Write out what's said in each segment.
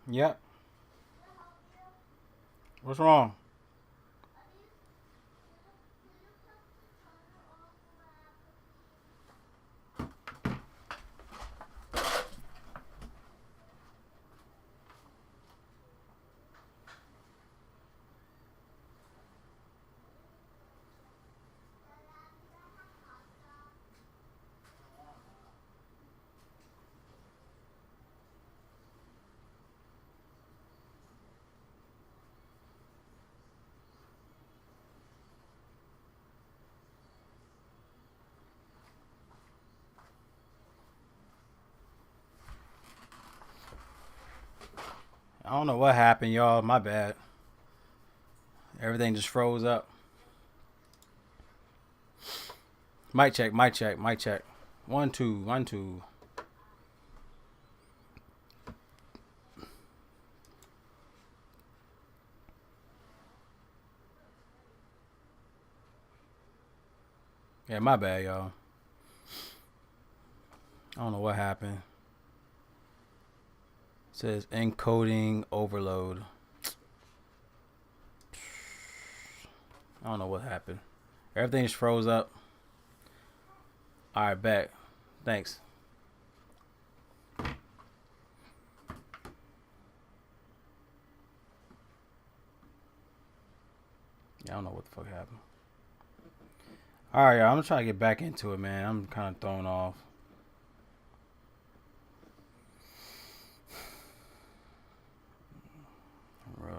Yep. What's wrong? I don't know what happened, y'all. My bad. Everything just froze up. Mic check, mic check, mic check. 1 2 1 2. Yeah, my bad, y'all. I don't know what happened. It says encoding overload. I don't know what happened. Everything just froze up. All right, back. Thanks. Yeah, I don't know what the fuck happened. All right, y'all. I'm trying to get back into it, man. I'm kind of thrown off.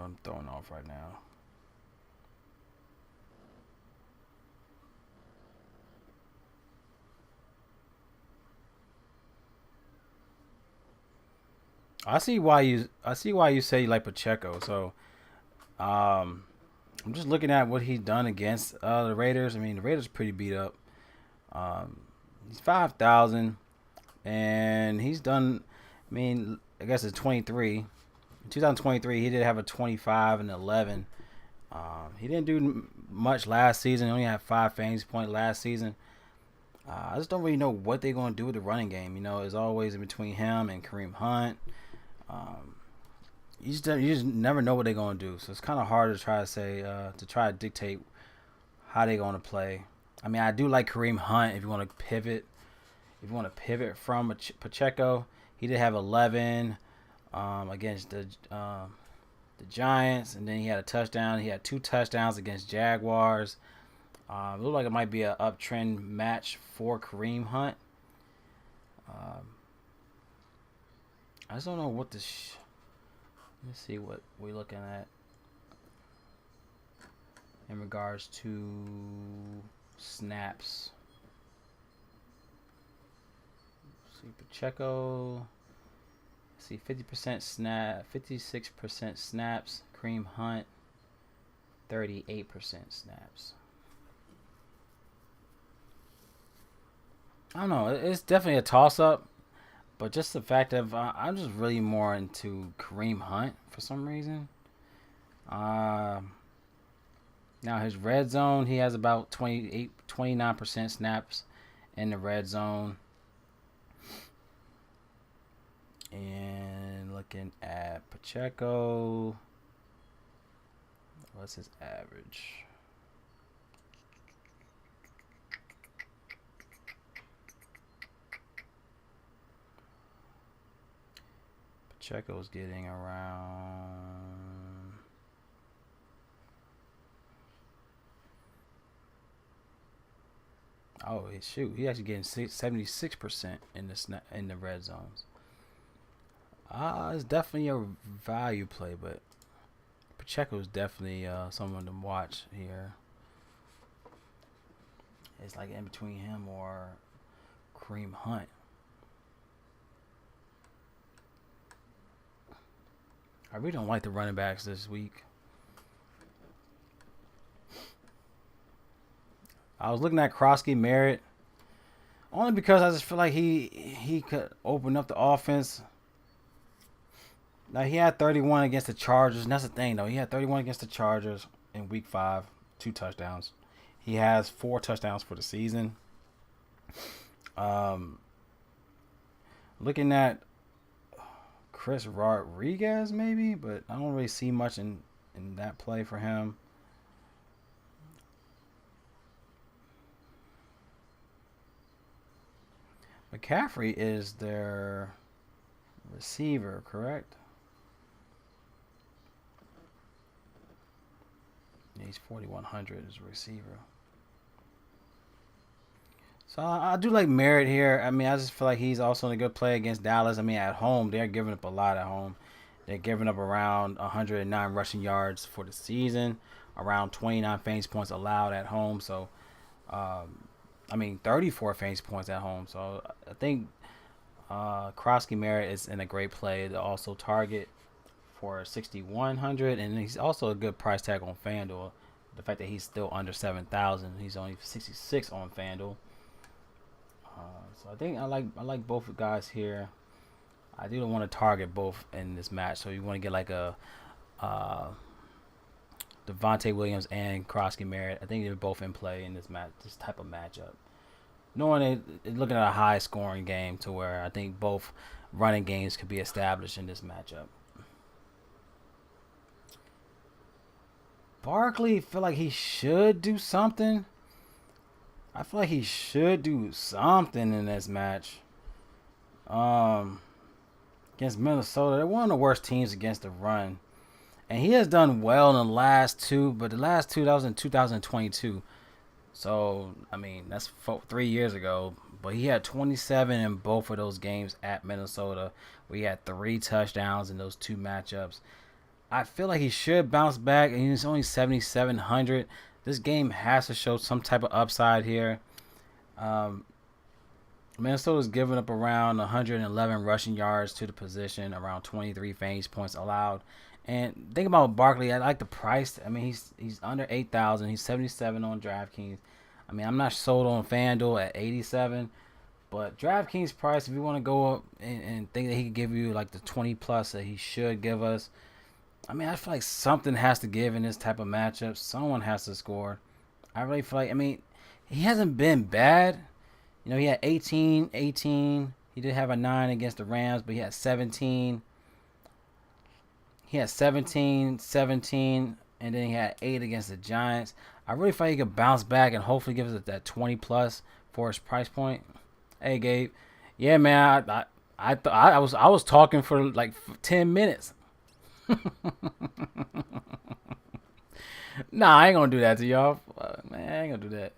I'm thrown off right now. I see why you say you like Pacheco. So, um, I'm just looking at what he's done against the Raiders. I mean, the Raiders are pretty beat up. Um, he's 5,000, and he's done. I mean, I guess it's 23. In 2023, he did have a 25 and 11. He didn't do much last season. He only had 5 fantasy points last season. I just don't really know what they're going to do with the running game. You know, it's always in between him and Kareem Hunt. Um, you just never know what they're going to do. So it's kind of hard to try to say to try to dictate how they're going to play. I mean, I do like Kareem Hunt if you want to pivot. If you want to pivot from Pacheco, he did have 11 against the Giants, and then he had a touchdown. He had 2 touchdowns against Jaguars. It looked like it might be an uptrend match for Kareem Hunt. Um, I just don't know what this. Let's see what we're looking at in regards to snaps. Let's see Pacheco. Let's see 50% snap, 56% snaps. Kareem Hunt, 38% snaps. I don't know. It's definitely a toss up, but just the fact of I'm just really more into Kareem Hunt for some reason. Uh, Now his red zone, he has about 29% snaps in the red zone. And looking at Pacheco, what's his average? Pacheco's getting around. Oh shoot! He actually getting 76% in the red zones. It's definitely a value play, but Pacheco is definitely someone to watch here. It's like in between him or Kareem Hunt. I really don't like the running backs this week. I was looking at Krosky Merritt only because I just feel like he could open up the offense. Now he had 31 against the Chargers, and that's the thing though. He had 31 against the Chargers in Week 5, 2 touchdowns. He has 4 touchdowns for the season. Um, Looking at Chris Rodriguez maybe, but I don't really see much in that play for him. McCaffrey is their receiver, correct? Yeah, he's 4,100 as a receiver. So I do like Merritt here. I mean, I just feel like he's also in a good play against Dallas. I mean, at home, they're giving up a lot at home. They're giving up around 109 rushing yards for the season, around 29 fantasy points allowed at home. So, I mean, 34 fantasy points at home. So I think Krosky Merritt is in a great play to also target for 6,100, and he's also a good price tag on FanDuel. The fact that he's still under 7,000, he's only 66 on FanDuel. So I think I like both guys here. I do want to target both in this match, so you want to get like a Devontae Williams and Krosky Merritt. I think they're both in play in this type of matchup. Knowing looking at a high scoring game to where I think both running games could be established in this matchup. Barkley feel like he should do something. I feel like he should do something in this match. Against Minnesota, they're one of the worst teams against the run. And he has done well in the last two, but the last two, that was in 2022. So, I mean, that's 3 years ago. But he had 27 in both of those games at Minnesota. We had 3 touchdowns in those 2 matchups. I feel like he should bounce back, and he's only 7,700. This game has to show some type of upside here. Minnesota's giving up around 111 rushing yards to the position, around 23 fantasy points allowed. And think about Barkley. I like the price. I mean, he's under 8,000. He's 77 on DraftKings. I mean, I'm not sold on FanDuel at 87, but DraftKings price, if you want to go up and think that he could give you like the 20 plus that he should give us, I mean, I feel like something has to give in this type of matchup. Someone has to score. I really feel like, I mean, he hasn't been bad. You know, he had 18. He did have a 9 against the Rams, but he had 17. He had 17, and then he had 8 against the Giants. I really feel like he could bounce back and hopefully give us that 20 plus for his price point. Hey, Gabe. Yeah, man, I was talking for like 10 minutes. Nah, I ain't gonna do that to y'all. Man, I ain't gonna do that.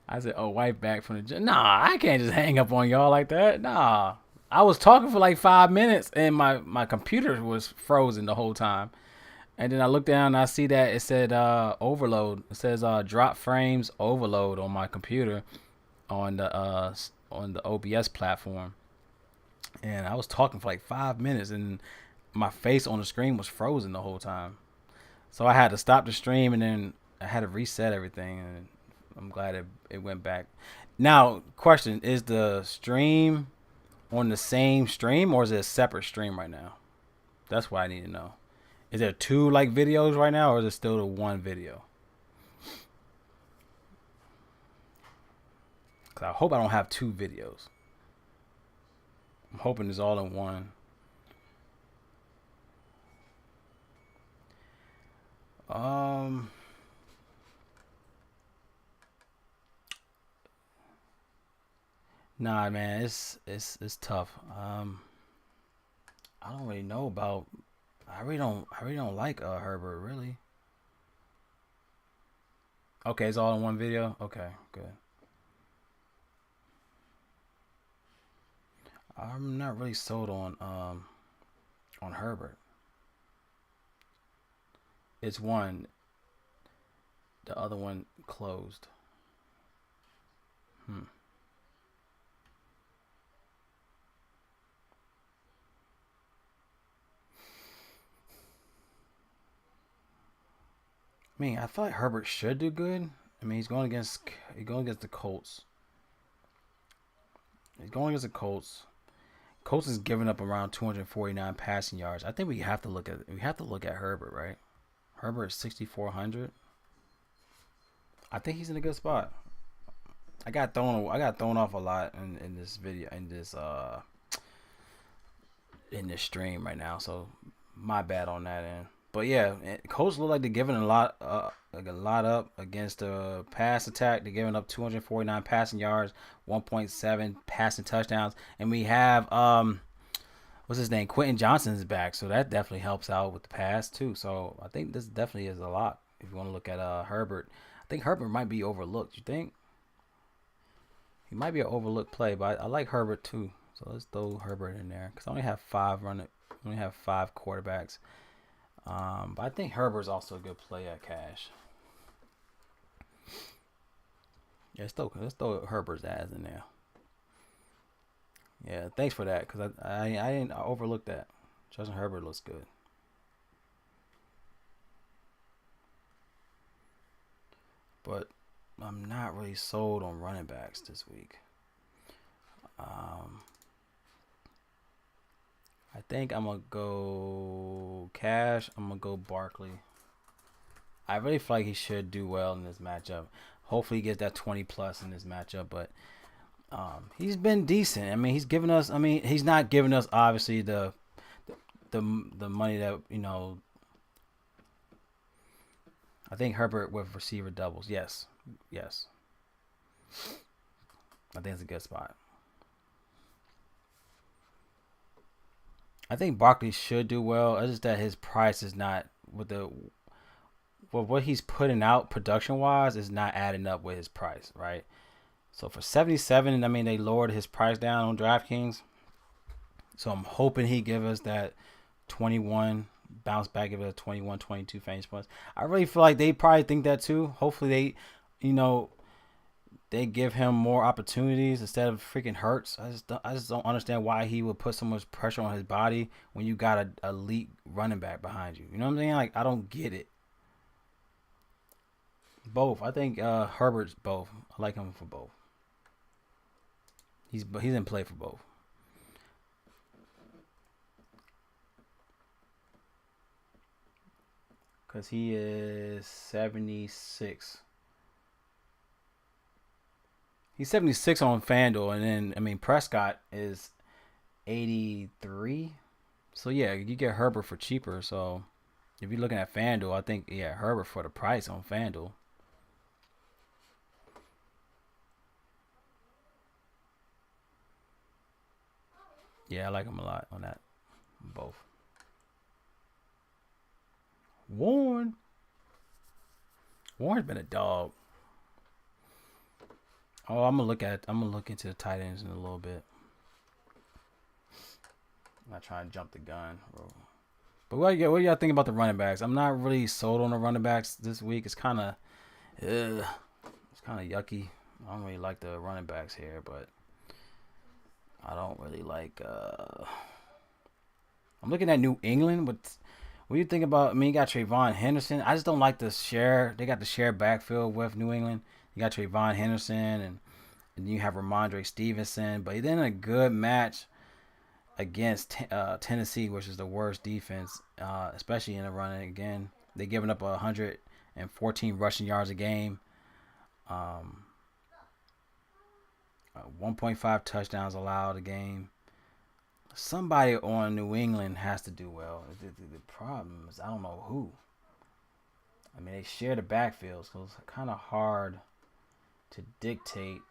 I said, oh, wipe back from the gym. Nah, I can't just hang up on y'all like that. Nah. I was talking for like 5 minutes and my computer was frozen the whole time. And then I looked down and I see that it said overload. It says drop frames overload on my computer on the OBS platform. And I was talking for like 5 minutes and my face on the screen was frozen the whole time. So I had to stop the stream and then I had to reset everything, and I'm glad it went back. Now, question, is the stream on the same stream or is it a separate stream right now? That's what I need to know. Is there 2 like videos right now or is it still the 1 video? Cause I hope I don't have 2 videos. I'm hoping it's all in one. Nah, man, it's tough. I don't really know about. I really don't like Herbert really. Okay, it's all in one video. Okay, good. I'm not really sold on Herbert. It's one. The other one closed. I mean, I feel like Herbert should do good. I mean, he's going against the Colts. Colts is giving up around 249 passing yards. I think we have to look at Herbert, right? Herbert is 6,400. I think he's in a good spot. I got thrown off a lot in this video, in this in this stream right now, so my bad on that end. But yeah, Colts look like they're giving a lot up against the pass attack. They're giving up 249 passing yards, 1.7 passing touchdowns, and we have what's his name? Quentin Johnson's back, so that definitely helps out with the pass too. So I think this definitely is a lot. If you want to look at Herbert, I think Herbert might be overlooked. You think he might be an overlooked play, but I like Herbert too. So let's throw Herbert in there because I only have five quarterbacks. But I think Herbert's also a good play at cash. Yeah, let's throw Herbert's ass in there. Yeah, thanks for that because I didn't overlook that. Justin Herbert looks good. But I'm not really sold on running backs this week. I think I'm going to go cash. I'm going to go Barkley. I really feel like he should do well in this matchup. Hopefully he gets that 20 plus in this matchup. But he's been decent. I mean, he's not giving us, obviously, the money that, I think Herbert with receiver doubles. Yes. I think it's a good spot. I think Barkley should do well. It's just that his price is not what he's putting out production wise is not adding up with his price, right? So for 77, I mean they lowered his price down on DraftKings. So I'm hoping he give us that 21 bounce back, give it a 21, 22 fantasy points. I really feel like they probably think that too. Hopefully they give him more opportunities instead of freaking Hurts. I just don't understand why he would put so much pressure on his body when you got an elite running back behind you. You know what I'm saying? Like, I don't get it. Both. I think Herbert's both. I like him for both. He's in play for both. Because he is 76. He's 76 on FanDuel, and then Prescott is 83. So yeah, you get Herbert for cheaper. So if you're looking at FanDuel, I think Herbert for the price on FanDuel. Yeah, I like him a lot on that. Both. Warren's been a dog. Oh, I'm gonna look into the tight ends in a little bit. I'm not trying to jump the gun, bro. But what y'all think about the running backs? I'm not really sold on the running backs this week. It's kind of yucky. I don't really like the running backs here, but I don't really like. I'm looking at New England, but what do you think about? You got Trayvon Henderson. I just don't like the share. They got the share backfield with New England. You got Trayvon Henderson, and you have Ramondre Stevenson. But then a good match against Tennessee, which is the worst defense, especially in the running. Again, they're giving up 114 rushing yards a game. 1.5 touchdowns allowed a game. Somebody on New England has to do well. The problem is I don't know who. I mean, they share the backfields, so it's kind of hard to dictate.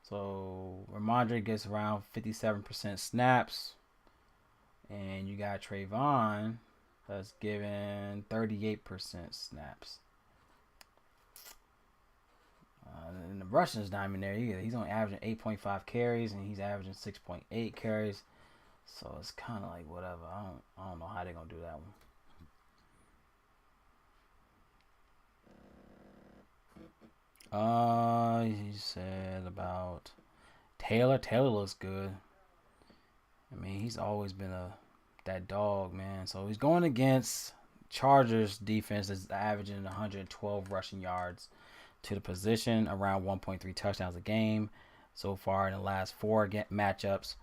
So Ramondre gets around 57% snaps, and you got Trayvon that's given 38% snaps. And the rushing is not even there either. He's only averaging 8.5 carries, and he's averaging 6.8 carries. So it's kind of like whatever. I don't know how they're gonna do that one. He said about Taylor. Taylor looks good. I mean, he's always been that dog, man. So he's going against Chargers defense that's averaging 112 rushing yards to the position, around 1.3 touchdowns a game so far in the last 4 matchups,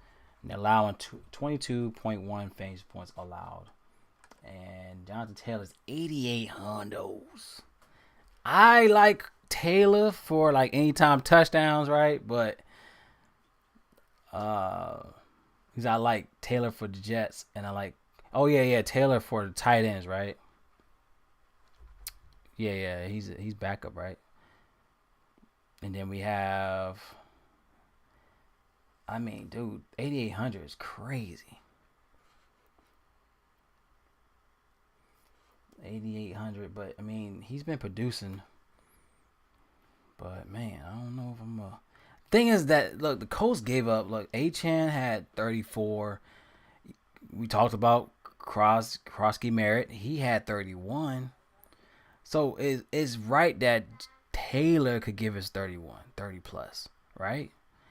and allowing 22.1 fantasy points allowed. And Jonathan Taylor's 88 hundos. I like Taylor for like anytime touchdowns, right? But Uh, because I like Taylor for the Jets, and I like. Oh yeah, Taylor for the tight ends, right? Yeah, he's backup, right? And then we have. I mean, dude, 8,800 is crazy. 8,800, but I mean, he's been producing. But man, I don't know if I'm a. Thing is that look, the Colts gave up. Look, Achan had 34. We talked about Krosky Merritt. He had 31. So it's right that Taylor could give us 31, 30 plus, right?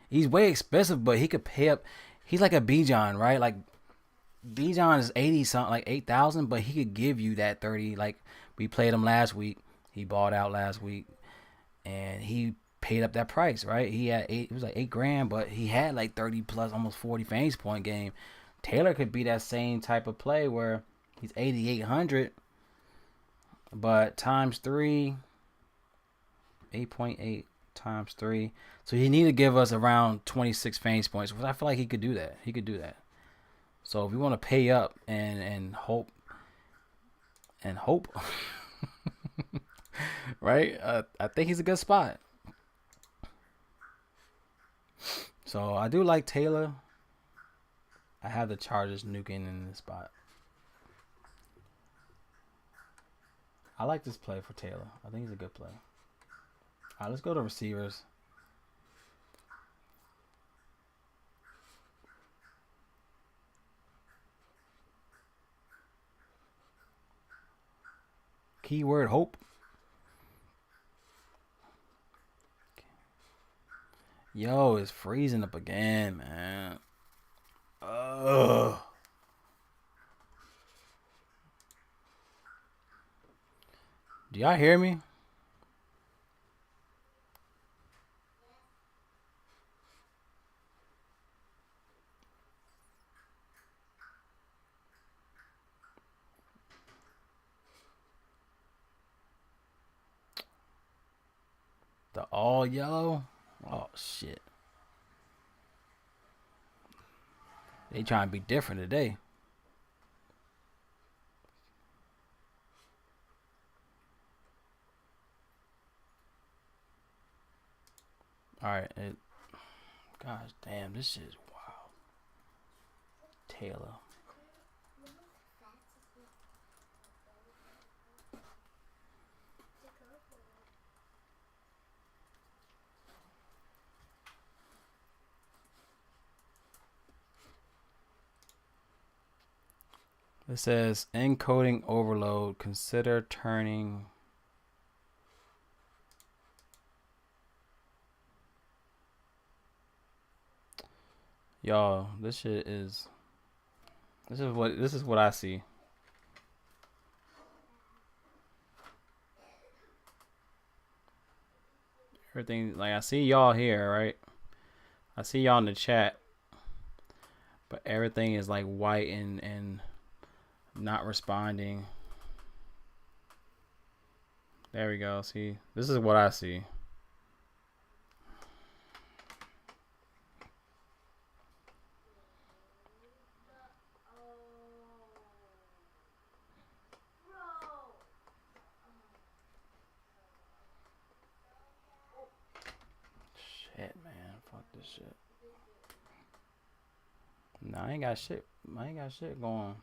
He's way expensive, but he could pay up. He's like a Bijan, right? Like Bijan is 80 something, like 8,000, but he could give you that 30. Like we played him last week. He bought out last week, and he paid up that price, right? He had eight. It was like $8,000, but he had like 30 plus, almost 40 fantasy point game. Taylor could be that same type of play where he's 8,800, but times 3, 8.8 times 3. So he need to give us around 26 fantasy points. I feel like he could do that. He could do that. So if we want to pay up and hope right? I think he's a good spot. So I do like Taylor. I have the Chargers nuking in this spot. I like this play for Taylor. I think he's a good play. All right, let's go to receivers. Keyword hope. Yo, it's freezing up again, man. Ugh. Do y'all hear me? The all yellow? Oh, shit. They trying to be different today. All right. Gosh damn, this shit is wild. Taylor. It says encoding overload. Consider turning. Y'all, this shit is. This is what I see. Everything like I see y'all here, right? I see y'all in the chat, but everything is like white and not responding. There we go. See, this is what I see. Shit, man. Fuck this shit. No, I ain't got shit. I ain't got shit going.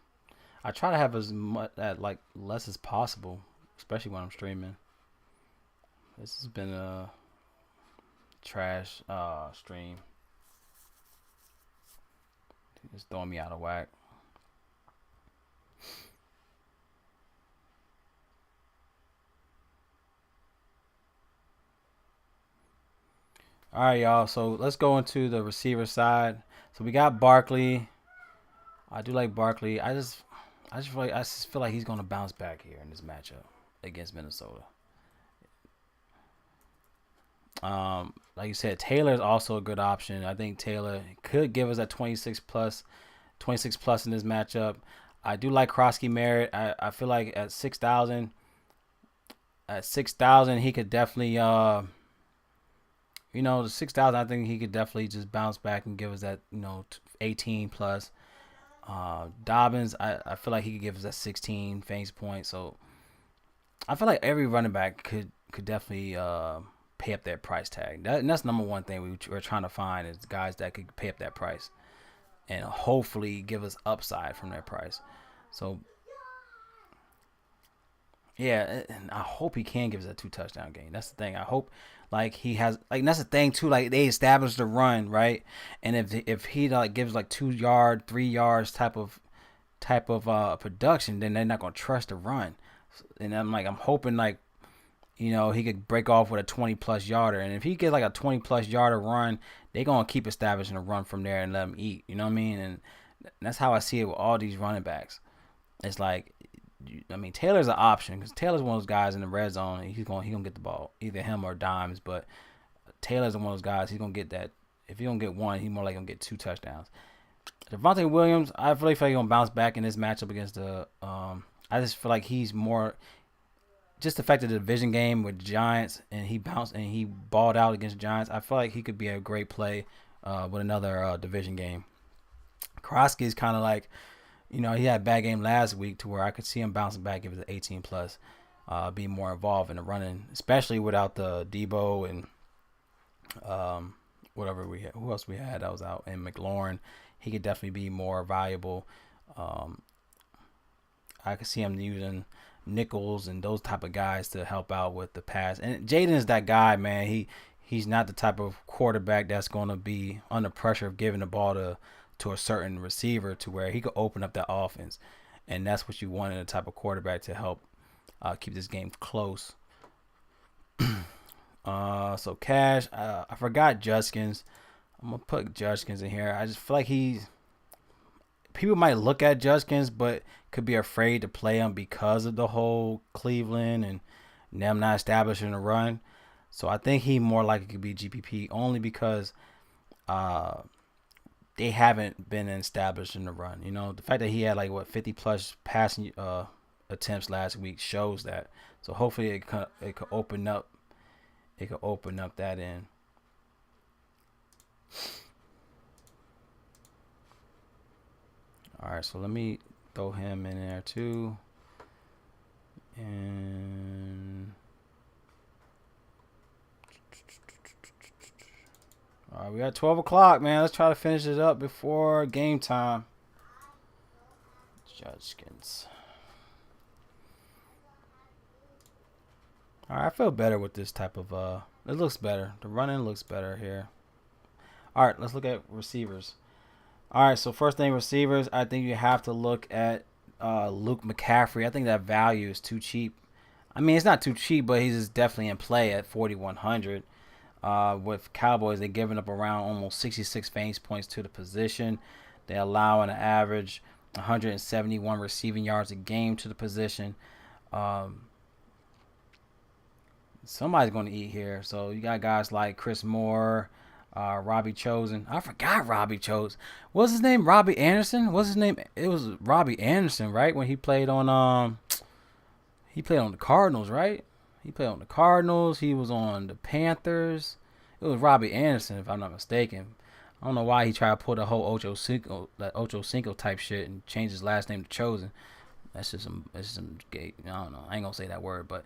I try to have as much like less as possible, especially when I'm streaming. This has been a trash stream. It's throwing me out of whack. All right, y'all. So let's go into the receiver side. So we got Barkley. I do like Barkley. I just feel like he's gonna bounce back here in this matchup against Minnesota. Like you said, Taylor is also a good option. I think Taylor could give us that 26 plus in this matchup. I do like Krosky Merritt. I feel like at 6,000, he could definitely The 6,000, I think he could definitely just bounce back and give us that 18 plus. Dobbins, I feel like he could give us that 16 fantasy points. So I feel like every running back could definitely pay up that price tag. And that's number one thing we're trying to find is guys that could pay up that price and hopefully give us upside from that price. So yeah, and I hope he can give us a 2 touchdown game. That's the thing. I hope like he has like and that's the thing too. Like they established the run right, and if he like gives like 2 yard, 3 yards type of production, then they're not gonna trust the run. And I'm hoping like he could break off with a 20 plus yarder, and if he gets like a 20 plus yarder run, they're gonna keep establishing a run from there and let him eat. You know what I mean? And that's how I see it with all these running backs. It's like Taylor's an option because Taylor's one of those guys in the red zone. He's gonna get the ball, either him or Dimes. But Taylor's one of those guys. He's gonna get that. If he don't get one, he's more likely gonna get 2 touchdowns. Devontae Williams, I really feel like he's gonna bounce back in this matchup against the. I just feel like he's more just the fact of the division game with Giants, and he bounced and he balled out against Giants. I feel like he could be a great play with another division game. Krosky is kind of like. He had a bad game last week to where I could see him bouncing back if it's an 18 plus, being more involved in the running, especially without the Debo and whatever we had. Who else we had that was out? And McLaurin, he could definitely be more valuable. I could see him using nickels and those type of guys to help out with the pass. And Jaden is that guy, man. He's not the type of quarterback that's going to be under pressure of giving the ball to a certain receiver to where he could open up that offense. And that's what you want in a type of quarterback to help keep this game close. So Cash, I forgot Judkins. I'm going to put Judkins in here. I just feel like people might look at Judkins, but could be afraid to play him because of the whole Cleveland and them not establishing a run. So I think he more likely could be GPP only because they haven't been established in the run. The fact that he had 50 plus passing attempts last week shows that. So hopefully it could open up. It could open up that end. All right, so let me throw him in there too. And all right, we got 12 o'clock, man. Let's try to finish it up before game time. Judkins. All right, I feel better with this type of it looks better. The running looks better here. All right, let's look at receivers. All right, so first thing, receivers. I think you have to look at Luke McCaffrey. I think that value is too cheap. I mean, it's not too cheap, but he's definitely in play at 4,100. With Cowboys, they're giving up around almost 66 fantasy points to the position. They allow an average 171 receiving yards a game to the position. Somebody's going to eat here. So you got guys like Chris Moore, Robbie Chosen. I forgot Robbie Chosen. What's his name? Robbie Anderson? What's his name? It was Robbie Anderson, right? When he played on the Cardinals, right? He played on the Cardinals. He was on the Panthers. It was Robbie Anderson, if I'm not mistaken. I don't know why he tried to pull the whole Ocho Cinco type shit and change his last name to Chosen. That's just some gay. I don't know. I ain't gonna say that word, but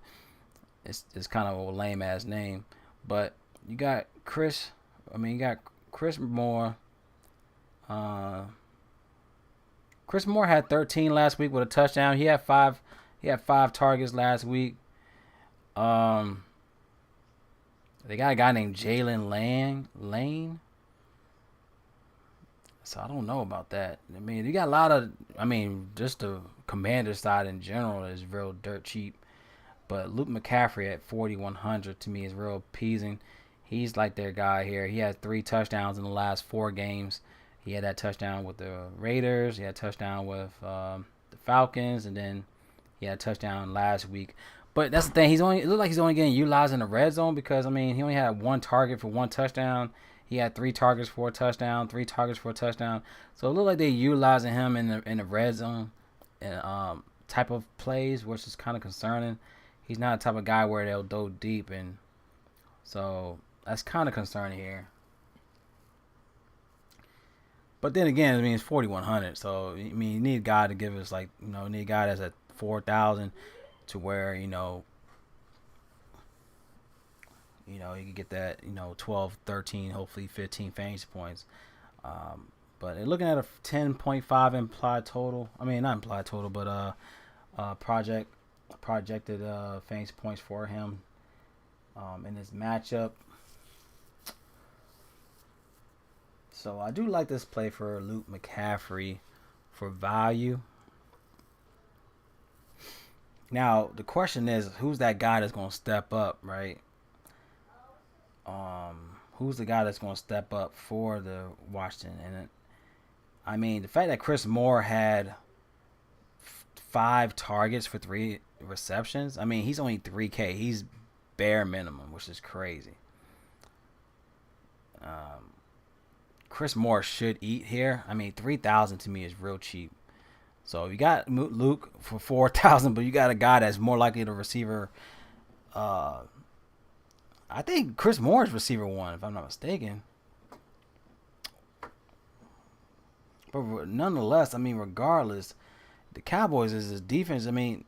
it's kind of a lame ass name. But you got Chris Moore. Chris Moore had 13 last week with a touchdown. He had five targets last week. They got a guy named Jalen Lane. So I don't know about that. I mean, you got a lot of. I mean, just the Commander side in general is real dirt cheap. But Luke McCaffrey at 4,100 to me is real appeasing. He's like their guy here. He had 3 touchdowns in the last 4 games. He had that touchdown with the Raiders. He had a touchdown with the Falcons, and then he had a touchdown last week. But that's the thing. It looked like he's only getting utilized in the red zone because, I mean, he only had 1 target for 1 touchdown. He had 3 targets for a touchdown, 3 targets for a touchdown. So it looked like they're utilizing him in the red zone type of plays, which is kind of concerning. He's not the type of guy where they'll go deep. And so That's kind of concerning here. But then again, I mean, it's 4,100. So I mean, you need a guy to give us like you need a guy that's at 4,000 to where you can get that 12, 13, hopefully 15 fantasy points. But looking at a 10.5 implied total. I mean, not implied total, but projected fantasy points for him in this matchup. So I do like this play for Luke McCaffrey for value. Now the question is, who's that guy that's going to step up, right? Who's the guy that's going to step up for the Washington? And I mean, the fact that Chris Moore had 5 targets for 3 receptions. I mean, he's only 3K. He's bare minimum, which is crazy. Chris Moore should eat here. I mean, 3,000 to me is real cheap. So you got Luke for 4,000, but you got a guy that's more likely to receiver. I think Chris Moore is receiver 1, if I'm not mistaken. But nonetheless, I mean, regardless, the Cowboys is his defense. I mean,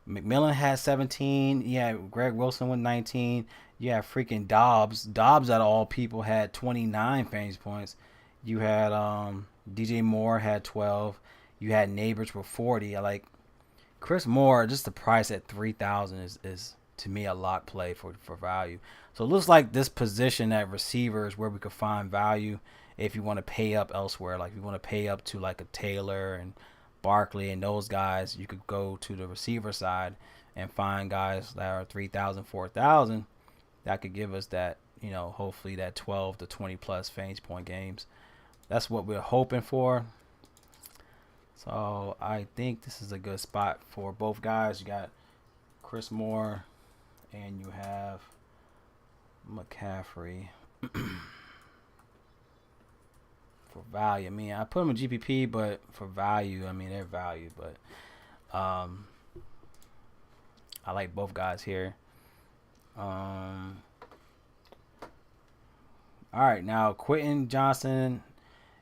McMillan had 17. Yeah, Greg Wilson with 19. You have freaking Dobbs. Dobbs, out of all people, had 29 fantasy points. You had DJ Moore had 12. You had Neighbors with 40. I like Chris Moore. Just the price at 3,000 is to me a lock play for value. So it looks like this position at receiver is where we could find value if you want to pay up elsewhere. Like if you want to pay up to like a Taylor and Barkley and those guys, you could go to the receiver side and find guys that are 3,000, 4,000 that could give us that, hopefully that 12 to 20 plus fantasy point games. That's what we're hoping for. So I think this is a good spot for both guys. You got Chris Moore and you have McCaffrey. For value, I mean, I put them in GPP, but for value, I mean, they're value. But I like both guys here. All right, now Quentin Johnson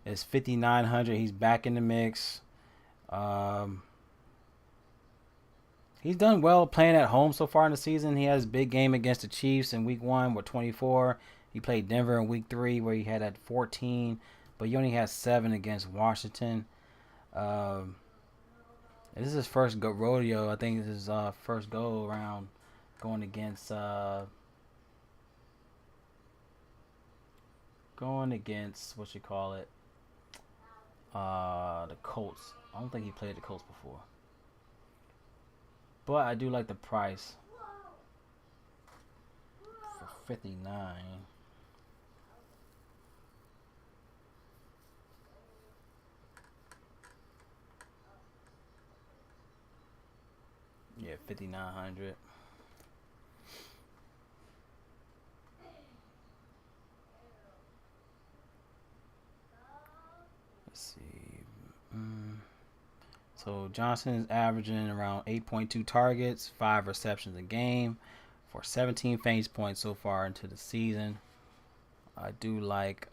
is 5,900. He's back in the mix. He's done well playing at home so far in the season. He has a big game against the Chiefs in Week 1 with 24. He played Denver in Week 3 where he had at 14. But he only has 7 against Washington. This is his first rodeo. I think this is his first go around going against what you call it, the Colts. I don't think he played the Colts before. But I do like the price for 59. Yeah, 5,900. Let's see. So Johnson is averaging around 8.2 targets, 5 receptions a game for 17 fantasy points so far into the season. I do like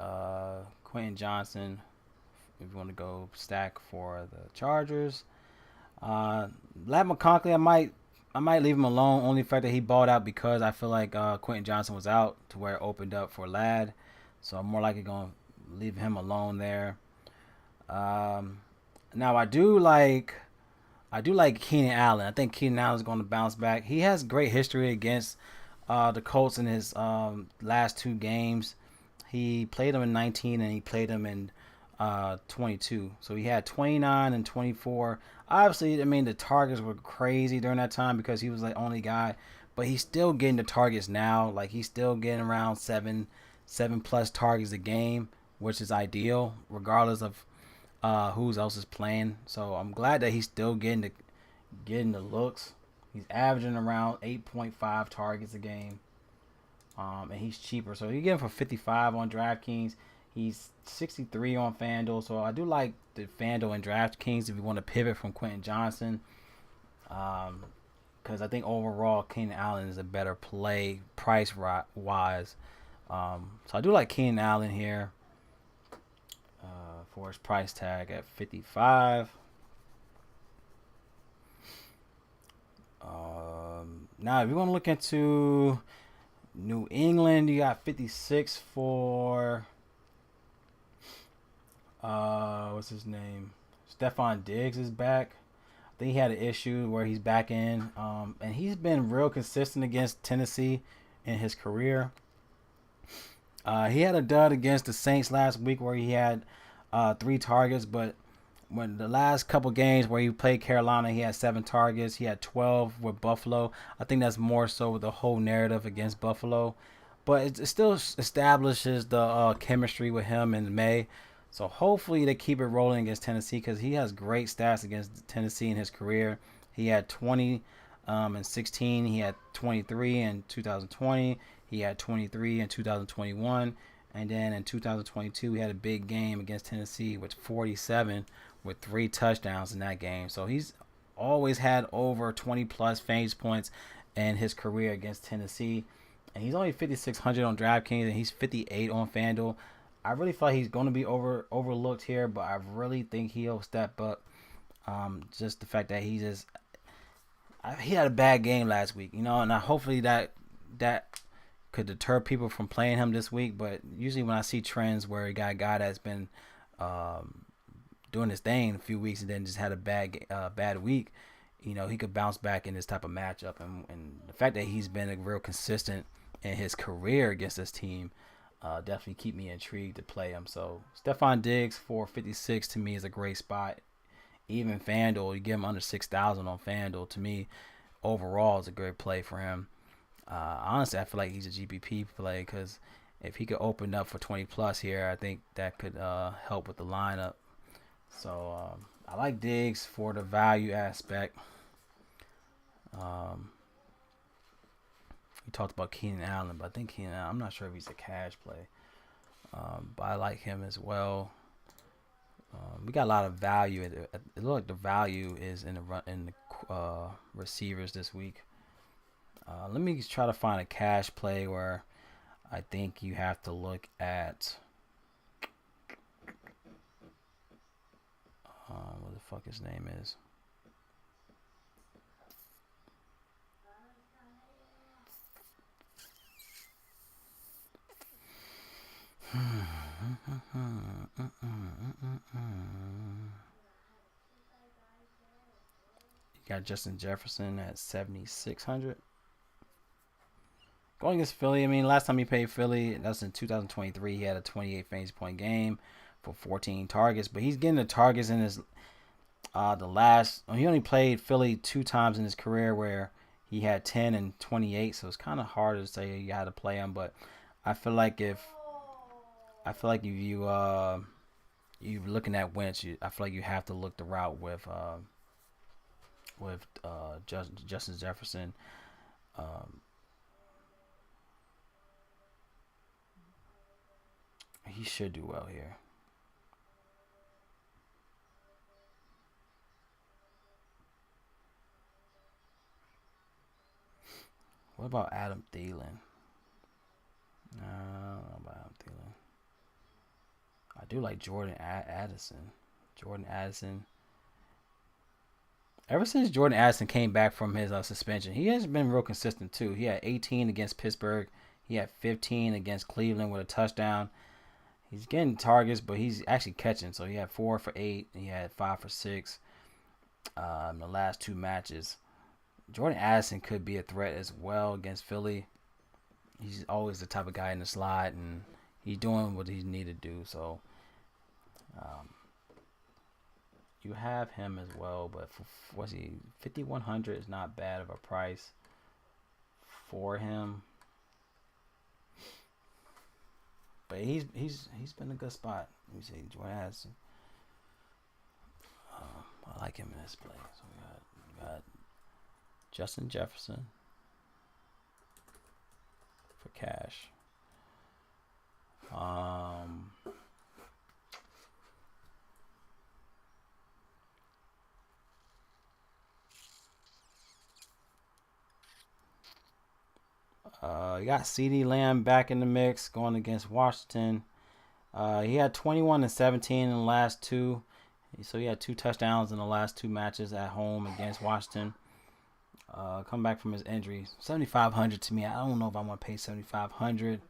Quentin Johnson if you want to go stack for the Chargers. Lat McConkey, I might leave him alone. Only fact that he balled out because I feel like Quentin Johnson was out to where it opened up for Ladd, so I'm more likely gonna leave him alone there. Now I do like Keenan Allen. I think Keenan Allen is going to bounce back. He has great history against the Colts in his last 2 games. He played them in 19 and he played them in 22. So he had 29 and 24. Obviously, I mean, the targets were crazy during that time because he was the only guy. But he's still getting the targets now. Like, he's still getting around 7 plus targets a game, which is ideal, regardless of who else is playing. So I'm glad that he's still getting the looks. He's averaging around 8.5 targets a game. And he's cheaper. So you get him for 55 on DraftKings. He's 63 on FanDuel. So I do like the FanDuel and DraftKings if you want to pivot from Quentin Johnson. Because I think overall Keenan Allen is a better play price-wise So I do like Keenan Allen here for his price tag at 55. Now, if you want to look into New England, you got 56 for what's his name? Stephon Diggs is back. I think he had an issue where he's back in, and he's been real consistent against Tennessee in his career. He had a dud against the Saints last week where he had 3 targets, but when the last couple games where he played Carolina, he had 7 targets. He had 12 with Buffalo. I think that's more so with the whole narrative against Buffalo, but it still establishes the chemistry with him in May. So hopefully they keep it rolling against Tennessee because he has great stats against Tennessee in his career. He had 20 and 16. He had 23 in 2020. He had 23 in 2021. And then in 2022, he had a big game against Tennessee with 47 with 3 touchdowns in that game. So he's always had over 20 plus fantasy points in his career against Tennessee. And he's only 5,600 on DraftKings and he's 58 on FanDuel. I really feel like he's going to be overlooked here, but I really think he'll step up. Just the fact that he had a bad game last week, and hopefully that could deter people from playing him this week. But usually when I see trends where you got a guy that's been doing his thing a few weeks and then just had a bad week, he could bounce back in this type of matchup. And the fact that he's been a real consistent in his career against this team definitely keep me intrigued to play him. So Stephon Diggs for 56 to me is a great spot. Even FanDuel, you get him under 6,000 on FanDuel. To me, overall, is a great play for him. Honestly, I feel like he's a GPP play because if he could open up for 20 plus here, I think that could help with the lineup. So I like Diggs for the value aspect. We talked about Keenan Allen, but I think Keenan Allen, I'm not sure if he's a cash play. But I like him as well. We got a lot of value. It looks like the value is in the receivers this week. Let me try to find a cash play where I think you have to look at what the fuck his name is. You got Justin Jefferson at 7,600. Going against Philly, last time he played Philly, that was in 2023. He had a 28 fantasy point game for 14 targets, but he's getting the targets in his he only played Philly 2 times in his career where he had 10 and 28, so it's kind of hard to say you had to play him. But I feel like if you're looking at Wentz, I feel like you have to look the route with Justin Jefferson. He should do well here. What about Adam Thielen? No, I don't know about Adam Thielen. I do like Jordan Addison. Ever since Jordan Addison came back from his suspension, he has been real consistent too. He had 18 against Pittsburgh. He had 15 against Cleveland with a touchdown. He's getting targets, but he's actually catching. So he had 4 for 8. And he had 5 for 6 in the last 2 matches. Jordan Addison could be a threat as well against Philly. He's always the type of guy in the slot, and he's doing what he need to do. So you have him as well, but for what's he 5,100 is not bad of a price for him. But he's been a good spot. Let me see, Jordan Addison. I like him in this play. So we got Justin Jefferson for cash. You got CeeDee Lamb back in the mix going against Washington. He had 21 and 17 in the last two. So he had 2 touchdowns in the last 2 matches at home against Washington. Come back from his injury. 7,500 to me. I don't know if I want to pay 7,500.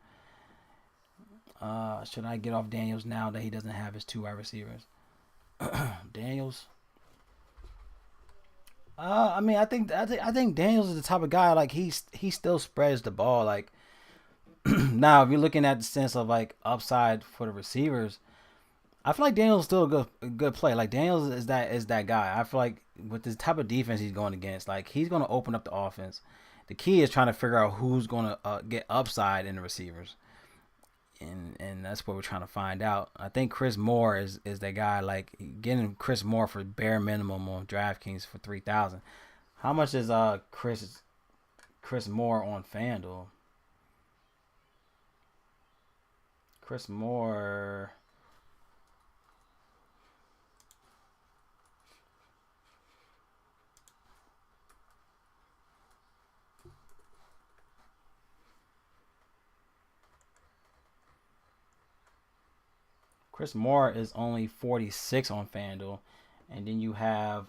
Should I get off Daniels now that he doesn't have his 2 wide receivers? Daniels. I think Daniels is the type of guy like he still spreads the ball. Like now, if you're looking at the sense of like upside for the receivers, I feel like Daniels is still a good play. Like Daniels is that guy. I feel like with this type of defense he's going against, like he's going to open up the offense. The key is trying to figure out who's going to get upside in the receivers, and that's what we're trying to find out. I think Chris Moore is that guy. Like getting Chris Moore for bare minimum on DraftKings for 3,000. How much is Chris Moore on FanDuel? Chris Moore. Chris Moore is only 46 on FanDuel. And then you have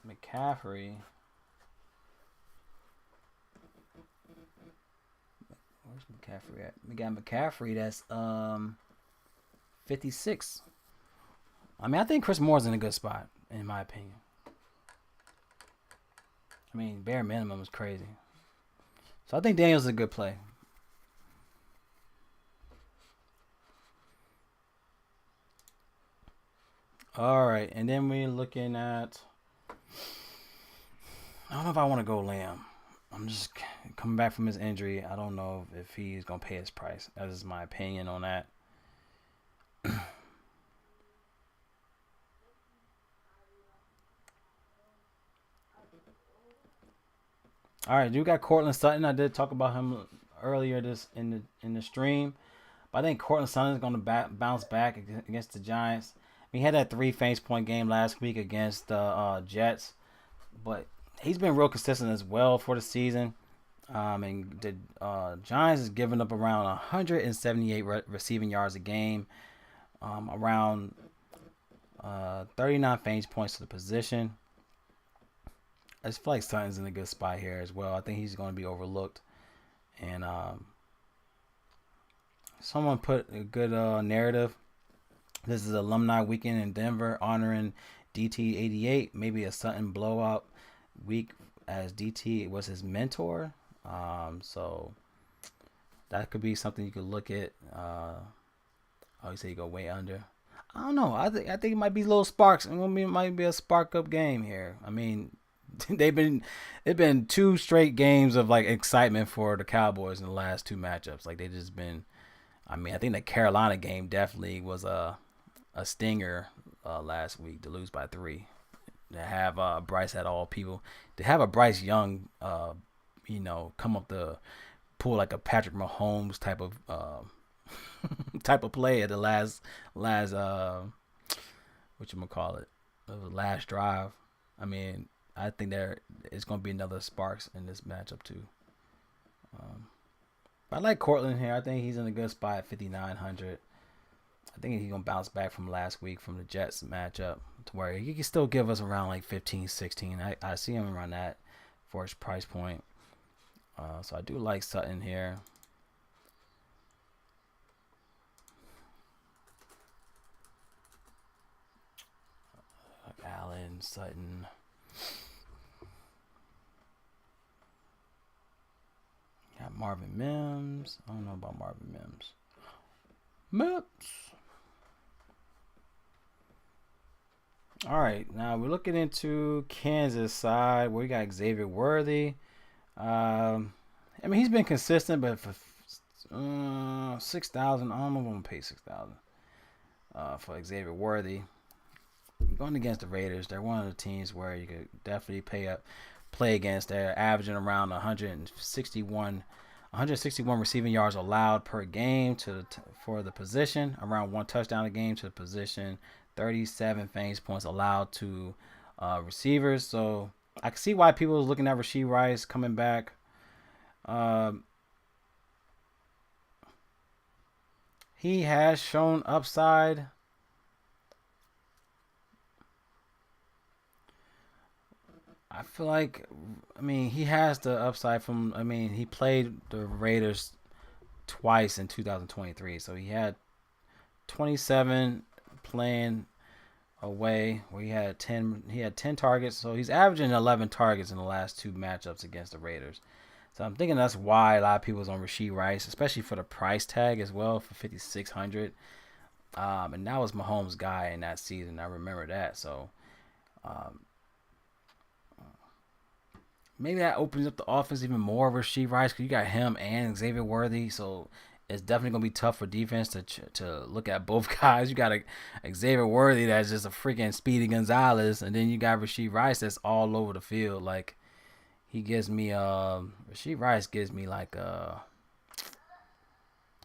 McCaffrey. Where's McCaffrey at? We got McCaffrey that's 56. I mean, I think Chris Moore's in a good spot, in my opinion. I mean, bare minimum is crazy. So I think Daniels is a good play. All right, and then we're looking at. I don't know if I want to go Lamb. I'm just coming back from his injury. I don't know if he's gonna pay his price. That is my opinion on that. All right, you got Cortland Sutton. I did talk about him earlier this in the stream, but I think Cortland Sutton is going to bounce back against the Giants. He had that 3 fantasy point game last week against the Jets, but he's been real consistent as well for the season. And the Giants is giving up around 178 receiving yards a game, around 39 fantasy points to the position. I just feel like Sutton's in a good spot here as well. I think he's going to be overlooked. And someone put a good narrative. This is Alumni Weekend in Denver honoring DT88. Maybe a Sutton blowout week as DT was his mentor. So that could be something you could look at. You say you go way under. I don't know. I think it might be little sparks. It might be a spark up game here. I mean, they've been 2 straight games of like excitement for the Cowboys in the last 2 matchups. Like they just been. I mean, I think the Carolina game definitely was a stinger last week to lose by 3. To have Bryce at all people. To have a Bryce Young, come up the pull like a Patrick Mahomes type of play at the last the last drive. I mean, I think there is going to be another sparks in this matchup too. But I like Cortland here. I think he's in a good spot at 5,900. I think he's going to bounce back from last week from the Jets matchup to where he can still give us around like 15, 16. I see him around that for his price point. So I do like Sutton here. Allen, Sutton. Got Marvin Mims. I don't know about Marvin Mims. All right, now we're looking into Kansas side where we got Xavier Worthy. I mean, he's been consistent, but for 6,000, I don't know if I'm gonna pay 6,000 for Xavier Worthy. Going against the Raiders, they're one of the teams where you could definitely play against. They're averaging around 161 receiving yards allowed per game for the position, around 1 touchdown a game to the position, 37 fantasy points allowed to receivers. So I can see why people are looking at Rashee Rice coming back. Um, he has shown upside. I feel like, I mean, he has the upside from. I mean, he played the Raiders twice in 2023, so he had 27 playing away where he had 10. He had 10 targets, so he's averaging 11 targets in the last two matchups against the Raiders. So I'm thinking that's why a lot of people is on Rashee Rice, especially for the price tag as well for 5,600. And that was Mahomes' guy in that season. I remember that. So um, maybe that opens up the offense even more with Rashee Rice because you got him and Xavier Worthy. So it's definitely gonna be tough for defense to look at both guys. You got a Xavier Worthy that's just a freaking Speedy Gonzalez, and then you got Rashee Rice that's all over the field. Like he gives me Rashee Rice gives me like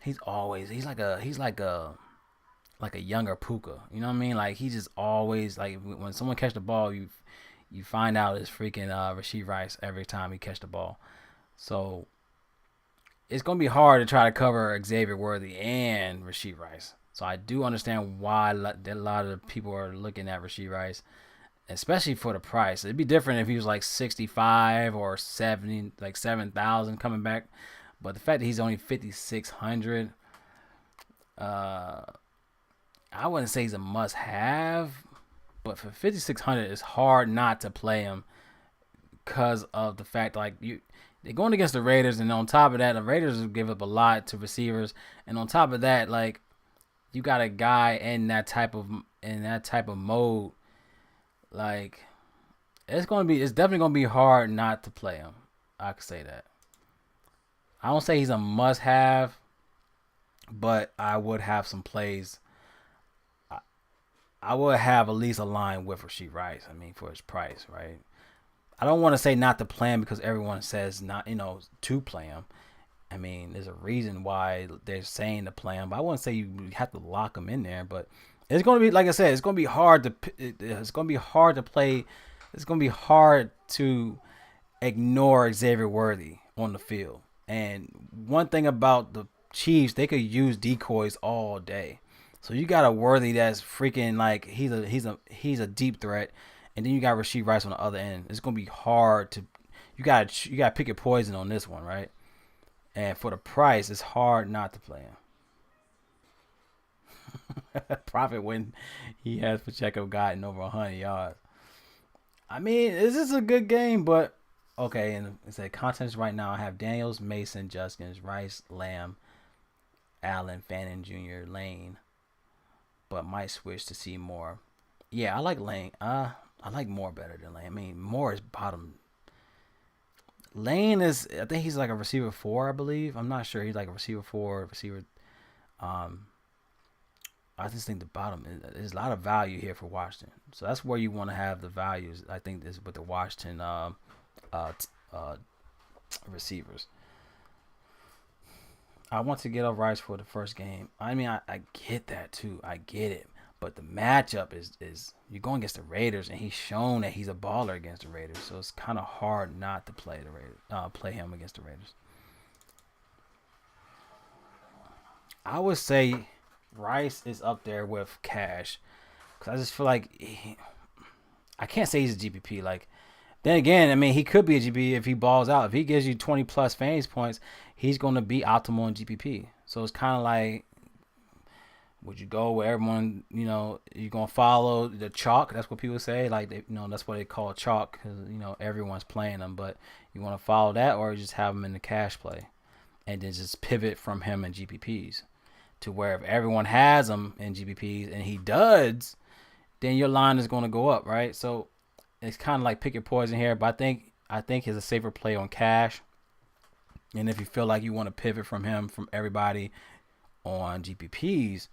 he's like a younger Puka. You know what I mean? Like he just always like when someone catch the ball, you find out it's freaking Rashee Rice every time he catch the ball. So it's gonna be hard to try to cover Xavier Worthy and Rashee Rice. So I do understand why a lot of people are looking at Rashee Rice, especially for the price. It'd be different if he was like 65 or 70, like 7,000 coming back. But the fact that he's only 5,600, uh, I wouldn't say he's a must-have. But for 5,600, it's hard not to play him because of the fact like they're going against the Raiders, and on top of that, the Raiders give up a lot to receivers, and on top of that, like you got a guy in that type of mode, like it's definitely gonna be hard not to play him. I could say that. I don't say he's a must-have, but I would have some plays. I, I would have at least a line with Rashee Rice. I mean, for his price, right? I don't want to say not to play him because everyone says not, to play him. I mean, there's a reason why they're saying to play him, but I wouldn't say you have to lock him in there. But it's going to be, like I said, it's going to be hard to. It's going to be hard to play. It's going to be hard to ignore Xavier Worthy on the field. And one thing about the Chiefs, they could use decoys all day. So you got a Worthy that's freaking like he's a deep threat, and then you got Rashee Rice on the other end. It's gonna be hard to you got to pick your poison on this one, right? And for the price, it's hard not to play him. Profit when he has Pacheco gotten over 100 yards. I mean, this is a good game, but okay. And it said contents right now. I have Daniels, Mason, Juskins, Rice, Lamb, Allen, Fannin Jr., Lane, but might switch to see more. Yeah, I like Lane. I like Moore better than Lane. I mean, Moore is bottom. Lane is, I think he's like a receiver 4, I believe. I'm not sure. He's like a receiver 4, receiver. Um, I just think the bottom there's a lot of value here for Washington. So that's where you want to have the values. I think is with the Washington uh, uh, receivers. I want to get up Rice for the first game. I mean, I get that too. I get it. But the matchup is you're going against the Raiders, and he's shown that he's a baller against the Raiders. So it's kind of hard not to play the Raiders, play him against the Raiders. I would say Rice is up there with Cash because I just feel like I can't say he's a GPP. Like then again, I mean he could be a GPP if he balls out. If he gives you 20 plus fantasy points, he's going to be optimal in GPP. So it's kind of like, would you go where everyone, you're going to follow the chalk? That's what people say. Like, that's what they call chalk because, everyone's playing them. But you want to follow that or just have him in the cash play and then just pivot from him in GPPs to where if everyone has him in GPPs and he does, then your line is going to go up, right? So it's kind of like pick your poison here. But I think he's a safer play on cash. And if you feel like you want to pivot from him, from everybody on GPPs,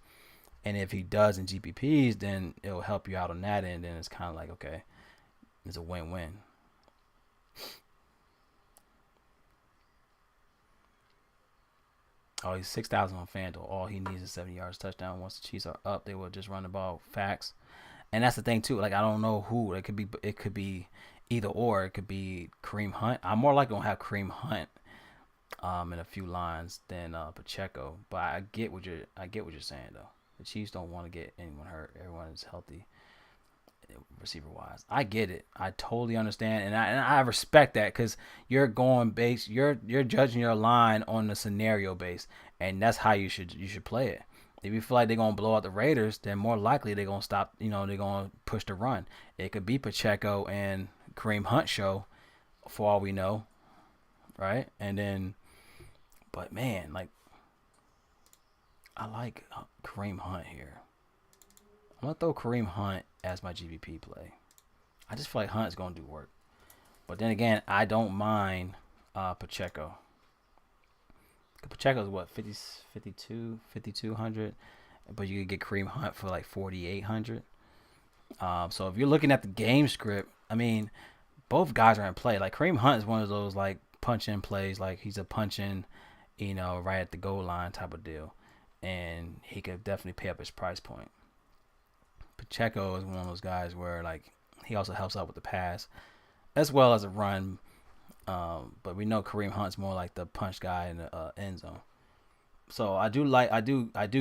and if he does in GPPs, then it'll help you out on that end. And it's kind of like, okay, it's a win-win. Oh, he's 6,000 on FanDuel. All he needs is 70 yards touchdown. Once the Chiefs are up, they will just run the ball. Facts. And that's the thing too. Like I don't know who it could be either or. It could be Kareem Hunt. I'm more likely gonna have Kareem Hunt in a few lines than Pacheco. But I get what you're saying though. The Chiefs don't want to get anyone hurt. Everyone is healthy, receiver wise. I get it. I totally understand, and I respect that because you're going base. You're judging your line on the scenario base, and that's how you should play it. If you feel like they're gonna blow out the Raiders, then more likely they're gonna stop. They're gonna push the run. It could be Pacheco and Kareem Hunt show, for all we know, right? And then, but man, like I like Kareem Hunt here. I'm gonna throw Kareem Hunt as my GBP play. I just feel like Hunt's gonna do work. But then again, I don't mind Pacheco. Pacheco is what, 50, 5,200, but you could get Kareem Hunt for like 4,800. So if you're looking at the game script, I mean, both guys are in play. Like Kareem Hunt is one of those like punch in plays, like he's a punch in, right at the goal line type of deal, and he could definitely pay up his price point. Pacheco is one of those guys where like he also helps out with the pass as well as a run. But we know Kareem Hunt's more like the punch guy in the end zone. So I do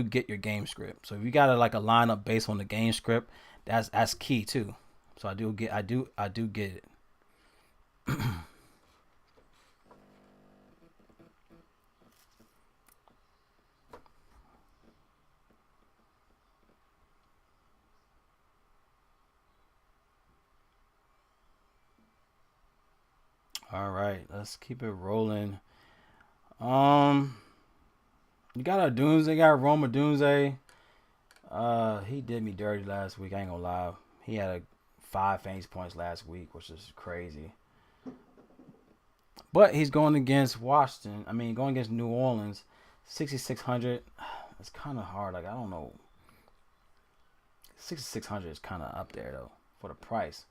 get your game script. So if you got like a lineup based on the game script, that's key too. So I do get it. All right, let's keep it rolling. You got a Doomsday, got Roma Doomsday. He did me dirty last week. I ain't gonna lie. He had 5 fantasy points last week, which is crazy. But he's going against Washington. I mean, going against New Orleans, 6,600. It's kind of hard. Like I don't know. 6,600 is kind of up there though for the price.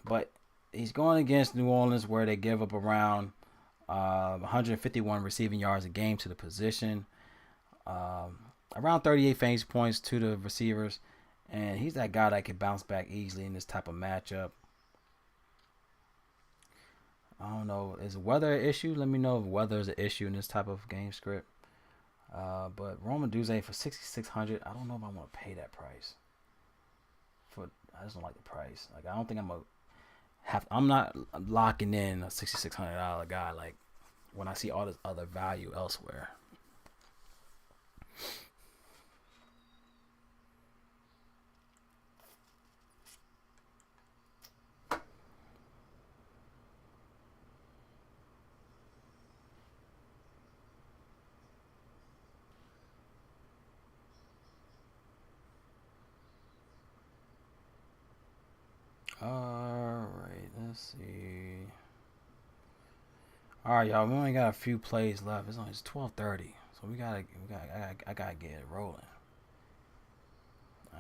But he's going against New Orleans, where they give up around 151 receiving yards a game to the position. Around 38 fantasy points to the receivers, and he's that guy that can bounce back easily in this type of matchup. I don't know, is weather an issue? Let me know if weather is an issue in this type of game script. But Roman Duze for 6,600, I don't know if I want to pay that price. I just don't like the price. Like I don't think I'm not locking in a $6,600 guy like when I see all this other value elsewhere. All right, let's see. All right, y'all. We only got a few plays left. It's 12:30, so I gotta get it rolling.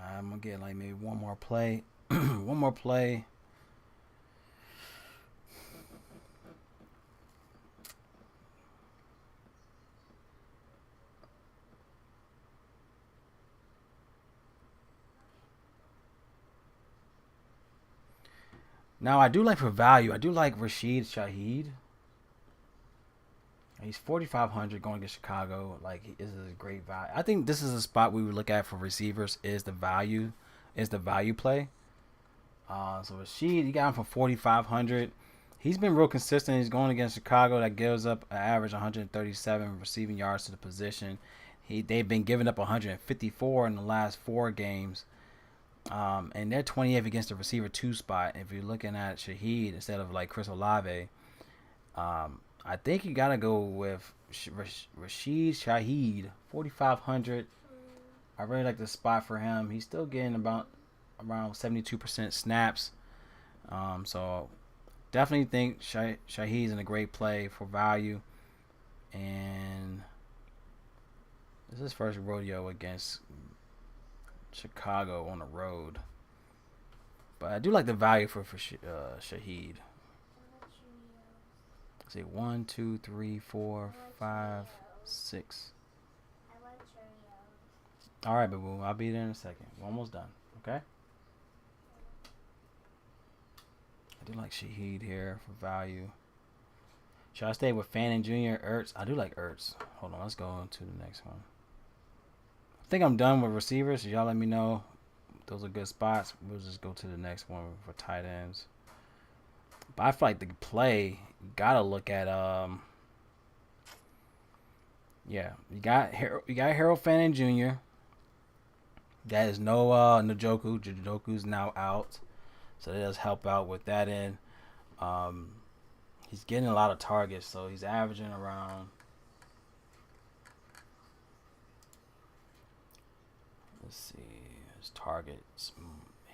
I'm gonna get like maybe one more play, one more play. Now I do like for value. I do like Rashid Shaheed. He's 4,500 going to Chicago. Like this is a great value. I think this is a spot we would look at for receivers. Is the value play? So Rashid, you got him for 4,500. He's been real consistent. He's going against Chicago that gives up an average 137 receiving yards to the position. They've been giving up 154 in the last 4 games. And they're 28th against the receiver 2 spot. If you're looking at Shaheed instead of like Chris Olave, I think you gotta go with Rashid Shaheed, 4,500. I really like the spot for him. He's still getting about around 72% snaps. So definitely think Shaheed's in a great play for value. And this is his first rodeo against Chicago on the road. But I do like the value for Shaheed. Let's see, 1, 2, 3, 4, 5, 6. All right, boo. I'll be there in a second. We're almost done. Okay. I do like Shaheed here for value. Should I stay with Fanning Jr. Ertz? I do like Ertz. Hold on, let's go on to the next one. I think I'm done with receivers. So y'all let me know. Those are good spots. We'll just go to the next one for tight ends. But I feel like the play, you gotta look at you got Harold Fanning Jr. That is no Njoku. Njoku's now out, so that does help out with that end. He's getting a lot of targets, so he's averaging around. Let's see his targets.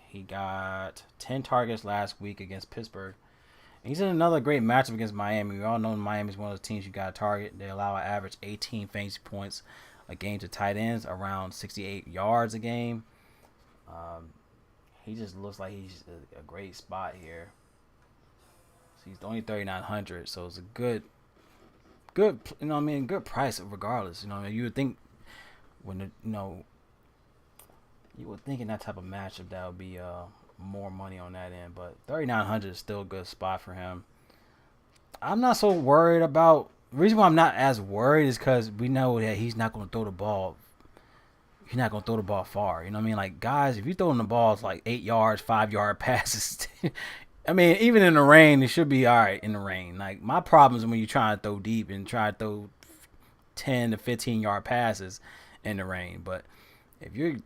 He got 10 targets last week against Pittsburgh. He's in another great matchup against Miami. We all know Miami's one of those teams you got to target. They allow an average 18 fantasy points a game to tight ends, around 68 yards a game. He just looks like he's a great spot here. So he's only 3,900, so it's a good, good price regardless. You would think you would think in that type of matchup that would be more money on that end, but 3,900 is still a good spot for him. I'm not so worried about. The reason why I'm not as worried is because we know that he's not going to throw the ball. He's not going to throw the ball far. You know what I mean? Like, guys, if you're throwing the ball, it's like 8 yards, 5-yard passes. I mean, even in the rain, it should be all right in the rain. Like, my problem is when you try to throw deep and try to throw 10 to 15-yard passes in the rain. But if you're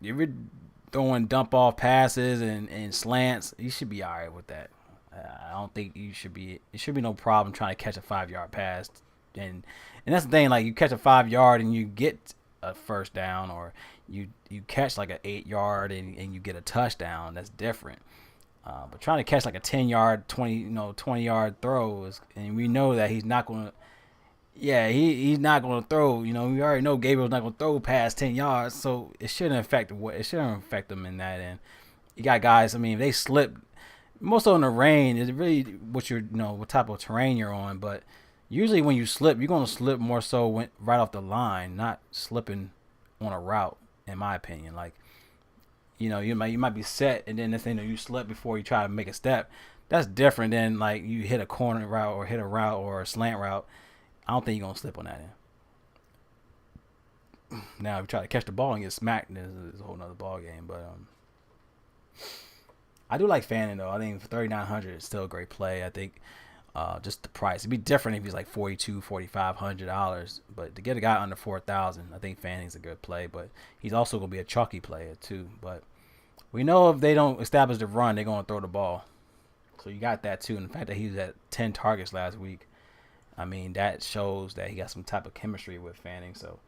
throwing dump off passes and slants, you should be all right with that. I don't think it should be no problem trying to catch a 5-yard pass. And that's the thing, like, you catch a 5-yard and you get a first down, or you catch like an 8-yard and you get a touchdown. That's different. But trying to catch like a 10-yard, 20-yard throw and we know that he's not going to. Yeah, he's not going to throw. We already know Gabriel's not going to throw past 10 yards, so it shouldn't affect them in that end. You got guys. I mean, if they slip, most of in the rain is really what type of terrain you're on. But usually when you slip, you're going to slip more so right off the line, not slipping on a route. In my opinion, like you might be set, and then you slip before you try to make a step. That's different than like you hit a corner route or hit a route or a slant route. I don't think you're going to slip on that end. Now, if you try to catch the ball and get smacked, then it's a whole nother ball game. But I do like Fanning, though. I think for 3,900, it's still a great play. I think just the price. It'd be different if he's like $4,200, $4,500. But to get a guy under 4,000, I think Fanning's a good play. But he's also going to be a chalky player, too. But we know if they don't establish the run, they're going to throw the ball. So you got that, too. And the fact that he was at 10 targets last week, I mean, that shows that he got some type of chemistry with Fanning, so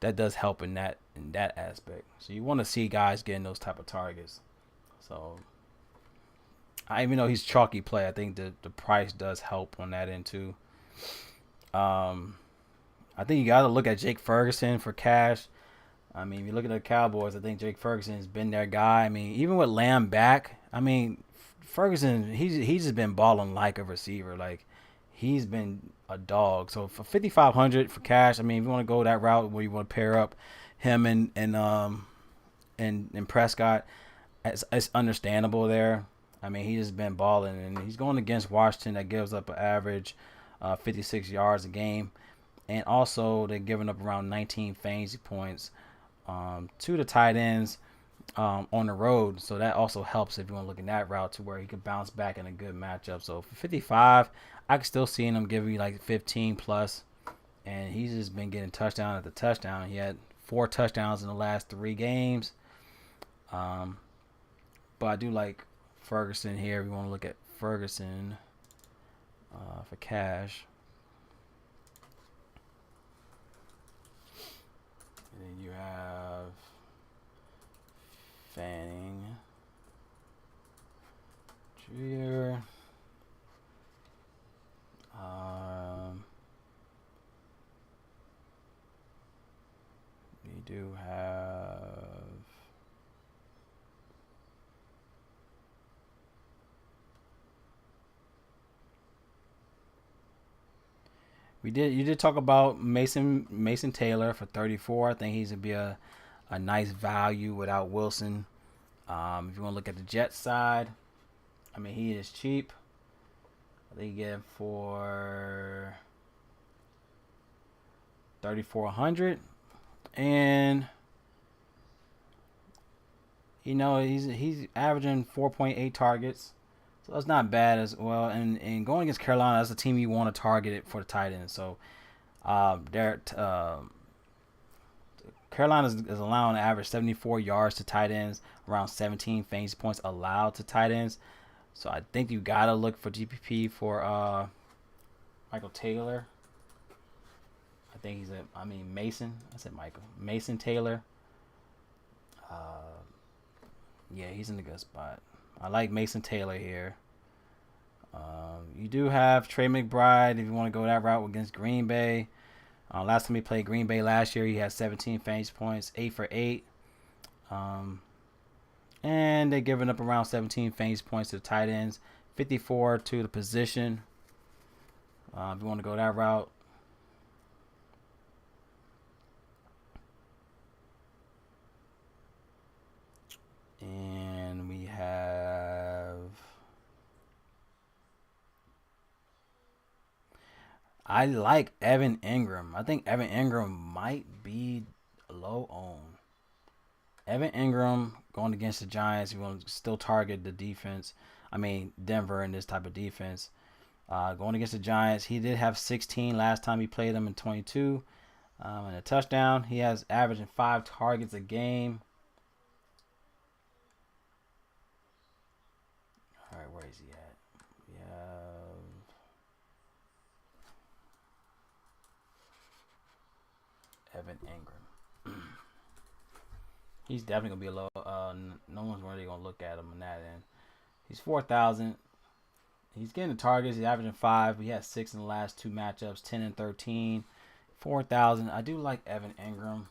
that does help in that aspect. So you want to see guys getting those type of targets. So even though he's chalky play, I think the price does help on that end too. I think you got to look at Jake Ferguson for cash. I mean, if you look at the Cowboys, I think Jake Ferguson has been their guy. I mean, even with Lamb back, I mean, Ferguson, he's just been balling like a receiver. Like, he's been a dog. So for 5,500 for cash, I mean, if you want to go that route where you want to pair up him and Prescott, it's understandable there. I mean, he's just been balling, and he's going against Washington that gives up an average 56 yards a game, and also they're giving up around 19 fantasy points to the tight ends on the road. So that also helps if you want to look in that route to where he can bounce back in a good matchup. So for 55, I can still see him give you like 15 plus, and he's just been getting touchdown at the touchdown. He had 4 touchdowns in the last 3 games. But I do like Ferguson here. We want to look at Ferguson for cash. And then you have Fanning, Dreer. We do have you did talk about Mason Taylor for 34. I think he's gonna be a nice value without Wilson. If you want to look at the Jets side, I mean, he is cheap. I think you get him for 3,400, and he's averaging 4.8 targets, so that's not bad as well. And going against Carolina, that's the team you want to target it for the tight end. So Carolina is allowing an average 74 yards to tight ends, around 17 fantasy points allowed to tight ends. So I think you gotta look for GPP for Michael Taylor. I think Mason. I said Michael. Mason Taylor. Yeah, he's in a good spot. I like Mason Taylor here. You do have Trey McBride if you want to go that route against Green Bay. Last time he played Green Bay last year, he had 17 fantasy points, 8 for 8. And they're giving up around 17 fantasy points to the tight ends, 54 to the position. If you want to go that route. And we have... I like Evan Ingram. I think Evan Ingram might be low owned. Evan Ingram going against the Giants. You want to still target the defense. Denver in this type of defense. Going against the Giants, he did have 16 last time he played them in 22. And a touchdown. He has averaging 5 targets a game. All right, where is he at? We have... Evan Ingram. He's definitely gonna be a low. No one's really gonna look at him on that end. He's 4,000. He's getting the targets. He's averaging 5. He has 6 in the last 2 matchups, 10 and 13. 4,000. I do like Evan Ingram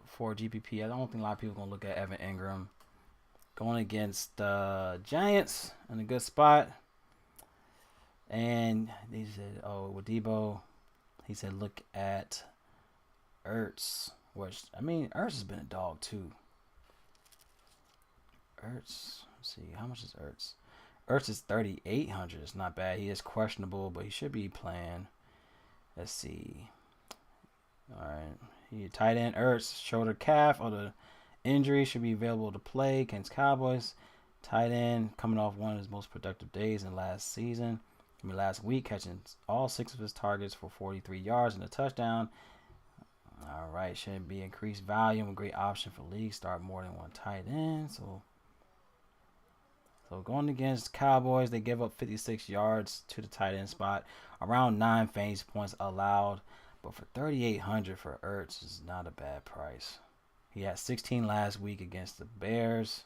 for GPP. I don't think a lot of people are gonna look at Evan Ingram going against the Giants in a good spot. And he said, with Debo, he said, look at Ertz, which Ertz has been a dog too. Ertz, let's see, how much is Ertz? Ertz is 3,800. It's not bad. He is questionable, but he should be playing. Let's see. All right, he tight end Ertz, shoulder calf or the injury, should be available to play against Cowboys. Tight end coming off one of his most productive days in last week, catching all 6 of his targets for 43 yards and a touchdown. All right, should be increased volume, a great option for leagues. Start more than one tight end. So going against Cowboys, they give up 56 yards to the tight end spot, around 9 fantasy points allowed. But for 3,800 for Ertz is not a bad price. He had 16 last week against the Bears.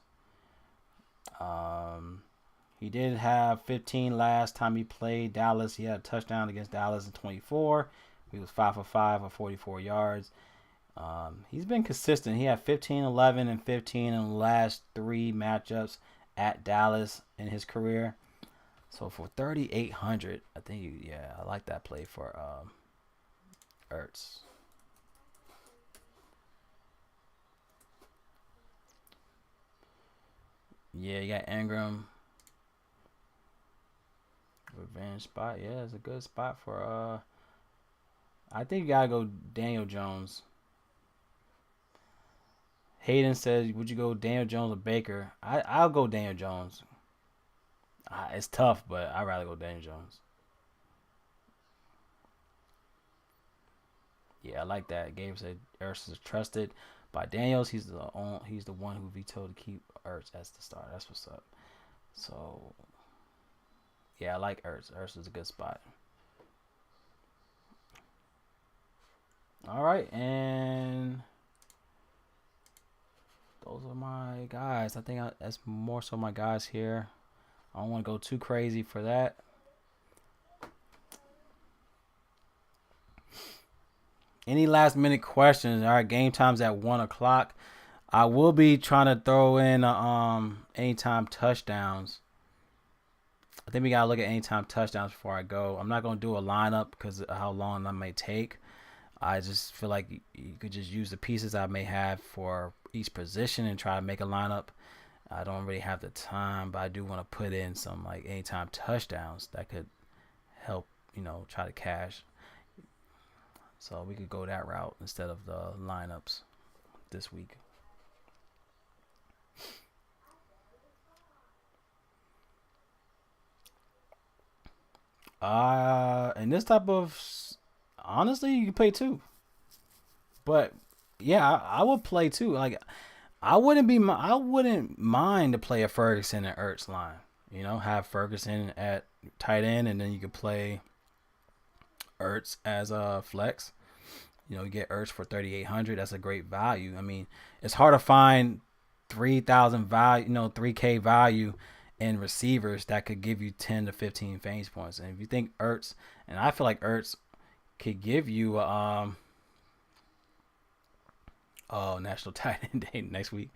He did have 15 last time he played Dallas. He had a touchdown against Dallas in 24. He was 5 for 5 for 44 yards. He's been consistent. He had 15, 11, and 15 in the last 3 matchups at Dallas in his career. So for 3,800, I think I like that play for Ertz. Yeah, you got Ingram. Revenge spot. Yeah, it's a good spot for I think you gotta go Daniel Jones. Hayden says, would you go Daniel Jones or Baker? I'll go Daniel Jones. It's tough, but I'd rather go Daniel Jones. Yeah, I like that. Gabe said Ertz is trusted by Daniels. He's the one who vetoed to keep Ertz as the starter. That's what's up. So yeah, I like Ertz. Ertz is a good spot. All right, and those are my guys. I think that's more so my guys here. I don't want to go too crazy for that. Any last minute questions? All right, game time's at 1 o'clock. I will be trying to throw in anytime touchdowns. I think we gotta look at anytime touchdowns before I go. I'm not gonna do a lineup because of how long that may take. I just feel like you could just use the pieces I may have for each position and try to make a lineup. I don't really have the time, but I do want to put in some like anytime touchdowns that could help, try to cash. So we could go that route instead of the lineups this week. And this type of, honestly, you can play two. But yeah, I would play two. Like I wouldn't mind to play a Ferguson and Ertz line. You know, have Ferguson at tight end, and then you could play Ertz as a flex. You know, you get Ertz for 3,800. That's a great value. I mean, it's hard to find 3,000 value, 3K value in receivers that could give you 10 to 15 fantasy points. And if you think Ertz, and I feel like Ertz could give you National Tight End Day next week.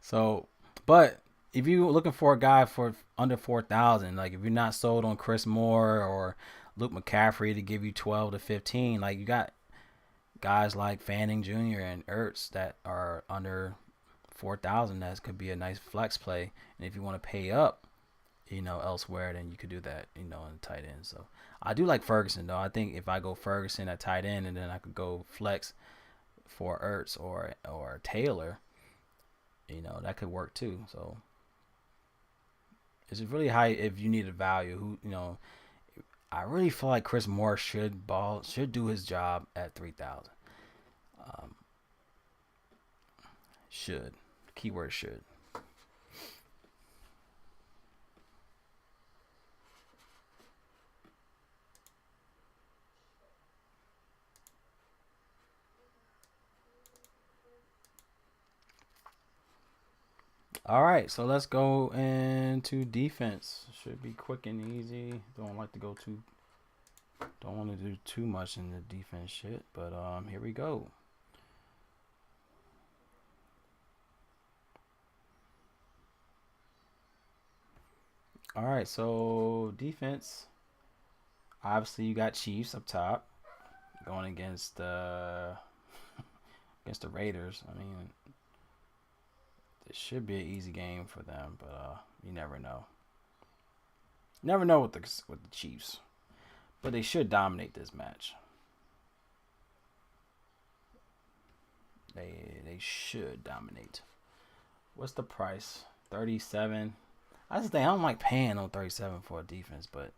So, but if you're looking for a guy for under 4,000, like if you're not sold on Chris Moore or Luke McCaffrey to give you 12 to 15, like you got guys like Fanning Jr. and Ertz that are under 4,000. That could be a nice flex play. And if you want to pay up, elsewhere, then you could do that, in tight end. So I do like Ferguson though. I think if I go Ferguson at tight end and then I could go flex for Ertz or Taylor, that could work too. So it's really high if you need a value. I really feel like Chris Moore should do his job at 3,000. Should. Keyword should. All right, so let's go into defense. Should be quick and easy. Don't want to do too much in the defense shit, but here we go. All right, so defense. Obviously, you got Chiefs up top going against the Raiders. I mean, it should be an easy game for them, but you never know. Never know with the Chiefs, but they should dominate this match. They should dominate. What's the price? 37. I just think I don't like paying on 37 for a defense, but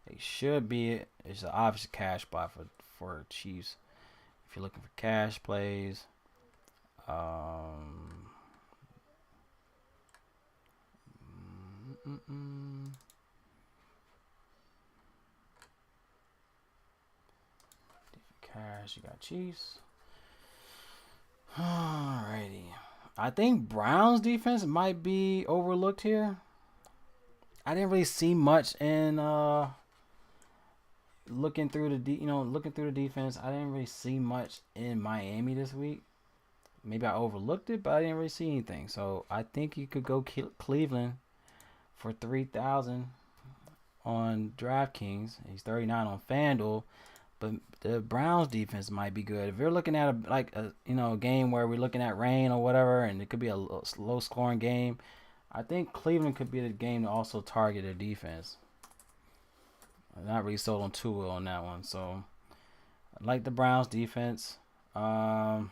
they should be. It's an obvious cash buy for Chiefs. If you're looking for cash plays, cash, you got Chiefs. Alrighty. I think Browns defense might be overlooked here. I didn't really see much in looking through the defense. I didn't really see much in Miami this week. Maybe I overlooked it, but I didn't really see anything. So I think you could go Cleveland for 3,000 on DraftKings. He's 39 on FanDuel, but the Browns defense might be good. If you're looking at a game where we're looking at rain or whatever, and it could be a low scoring game, I think Cleveland could be the game to also target their defense. I'm not really sold on Tua on that one, so I like the Browns defense. Obviously,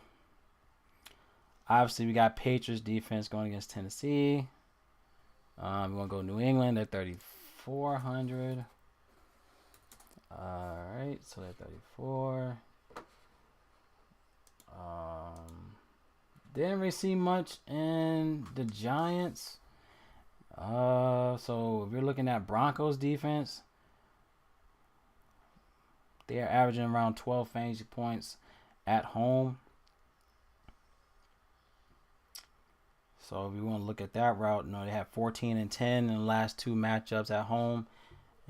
we got Patriots defense going against Tennessee. We're going to go New England at 3,400. All right, so at 34. Didn't really see much in the Giants. So if you're looking at Broncos defense, they are averaging around 12 fantasy points at home. So if you want to look at that route, they have 14 and 10 in the last two matchups at home.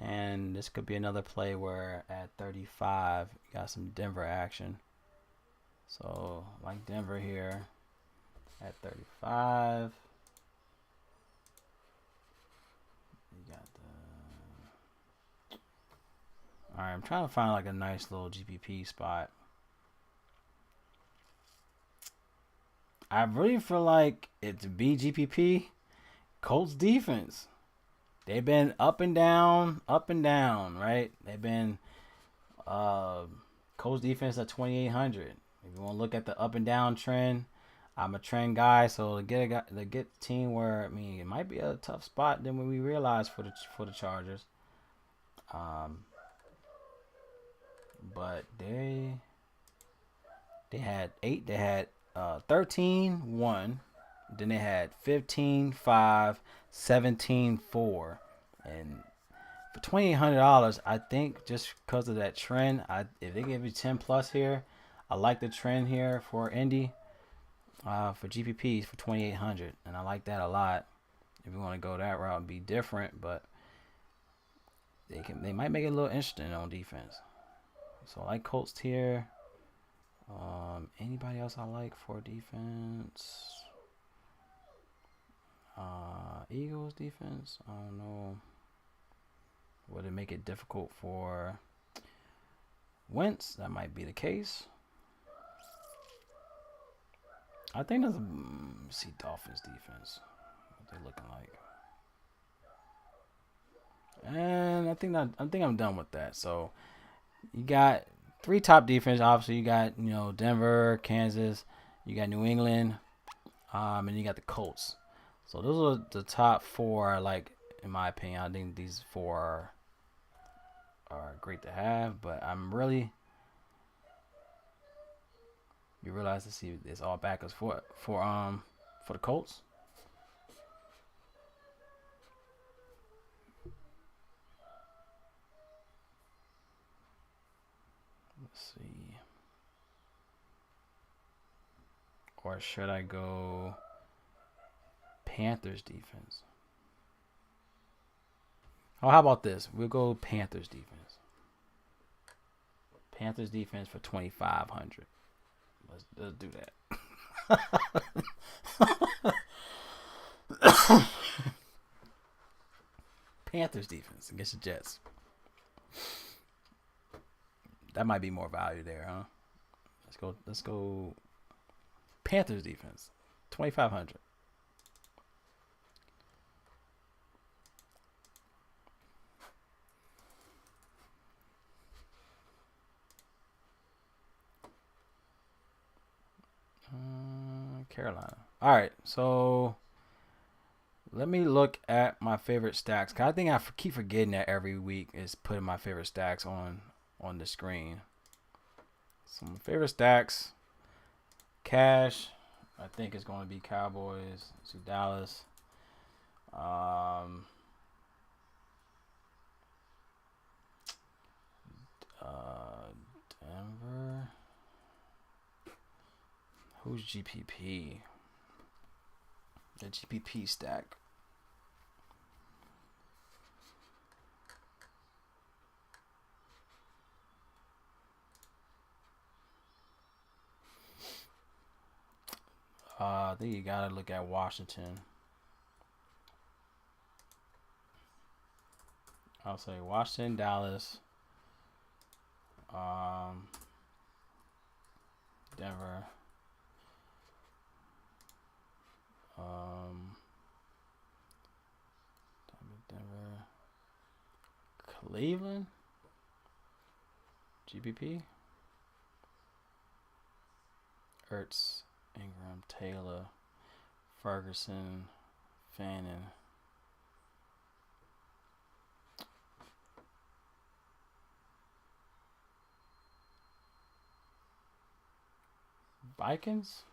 And this could be another play where at 35, you got some Denver action. So like Denver here at 35. You got the... All right, I'm trying to find like a nice little GPP spot. I really feel like it's BGPP, Colts defense. They've been up and down, right? They've been Colts defense at 2,800. If you want to look at the up and down trend, I'm a trend guy, so to get the team where, I mean, it might be a tough spot than when we realized for the Chargers. But they had 13-1, then they had 15-5, 17-4, and for $2,800, I think just because of that trend, if they give you 10 plus here, I like the trend here for Indy. For GPPs for 2,800, and I like that a lot. If you want to go that route and be different, but they might make it a little interesting on defense. So I like Colts here. Anybody else I like for defense? Eagles defense. I don't know. Would it make it difficult for Wentz? That might be the case. I think there's see Dolphins defense, what they're looking like, and I think I'm done with that. So you got 3 top defense. Obviously, you got Denver, Kansas, you got New England, and you got the Colts. So those are the top 4. Like, in my opinion, I think these 4 are great to have. But I'm really. You realize to see it's all backers for the Colts. Let's see. Or should I go Panthers defense? Oh, how about this? We'll go Panthers defense. Panthers defense for 2,500. Let's do that. Panthers defense against the Jets. That might be more value there, huh? Let's go. Panthers defense, 2,500. Carolina. All right, so let me look at my favorite stacks. Cause I think I keep forgetting that every week is putting my favorite stacks on the screen. So my favorite stacks, cash, I think it's going to be Cowboys to Dallas. Denver. Who's GPP? The GPP stack. I think you gotta look at Washington. I'll say Washington, Dallas, Denver, Denver, Cleveland, GPP, Ertz, Ingram, Taylor, Ferguson, Fannin. Vikings?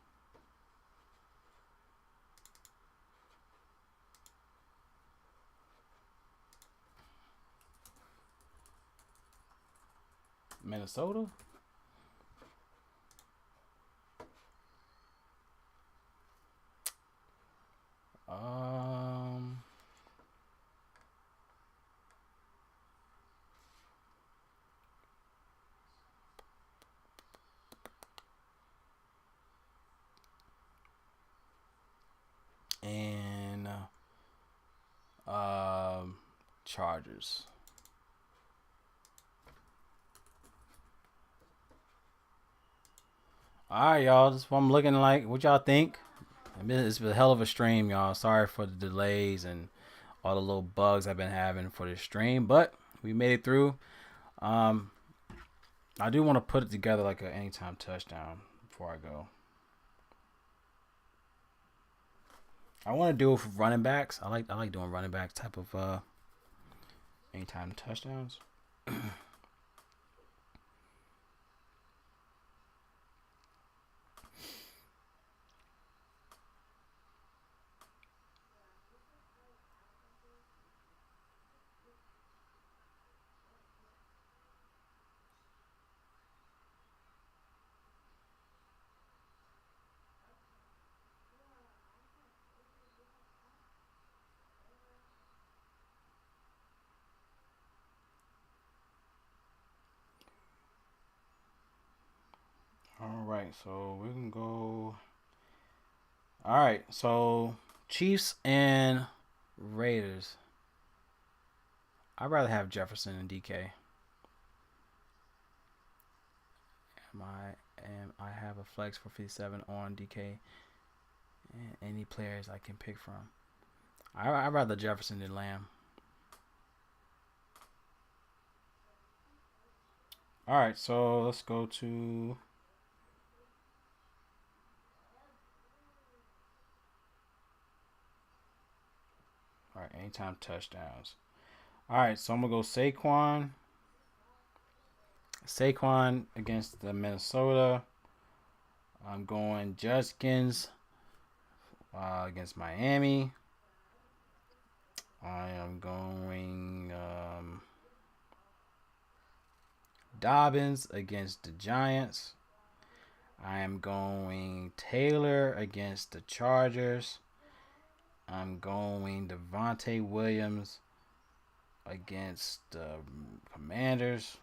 Minnesota? And Chargers. All right, y'all. This is what I'm looking like. What y'all think? It's a hell of a stream, y'all. Sorry for the delays and all the little bugs I've been having for this stream, but we made it through. I do want to put it together like an anytime touchdown before I go. I want to do it for running backs. I like doing running back type of anytime touchdowns. All right, so we can go. All right, so Chiefs and Raiders. I'd rather have Jefferson and DK. I have a flex for 57 on DK and any players I can pick from. I'd rather Jefferson than Lamb. All right, so let's go to. All right, anytime touchdowns. All right, so I'm gonna go Saquon. Saquon against the Minnesota. I'm going Judkins against Miami. I am going Dobbins against the Giants. I am going Taylor against the Chargers. I'm going Devontae Williams against the Commanders.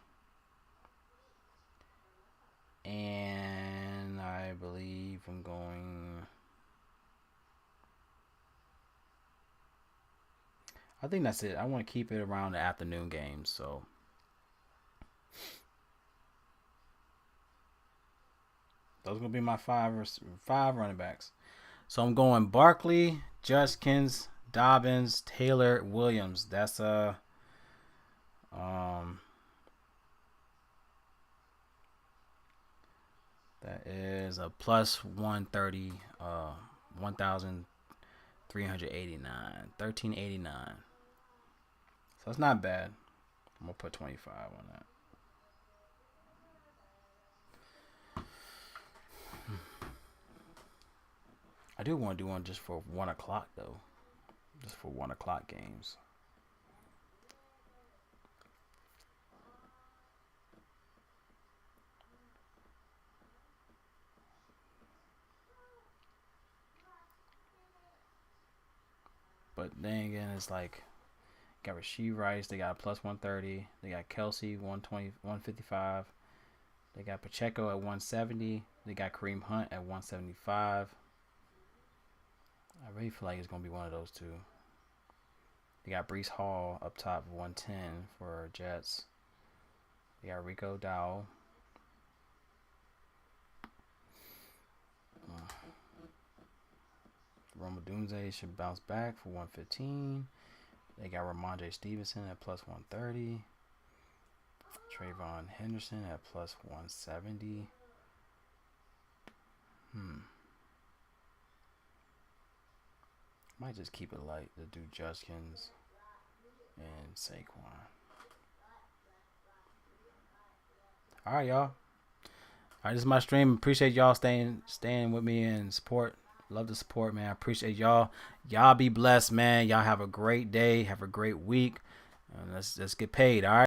And I believe I'm going. I think that's it. I want to keep it around the afternoon games. So those are going to be my five running backs. So I'm going Barkley, Judkins, Dobbins, Taylor, Williams. That's that is a plus 130, 1,389, 1,389. So it's not bad. I'm gonna put 25 on that. I do want to do one just for 1 o'clock though, just for 1 o'clock games. But then again, it's like got Rasheed Rice. They got a plus 130. They got Kelsey 120, 155. They got Pacheco at 170. They got Kareem Hunt at 175. I really feel like it's gonna be one of those two. They got Breece Hall up top 110 for Jets. They got Rico Dowell. Roma Dunze should bounce back for 115. They got Ramondre Stevenson at plus 130. Trayvon Henderson at plus 170. Might just keep it light to do Judkins and Saquon. All right, y'all. All right, this is my stream. Appreciate y'all staying with me and support. Love the support, man. I appreciate y'all. Y'all be blessed, man. Y'all have a great day. Have a great week. And let's get paid, all right?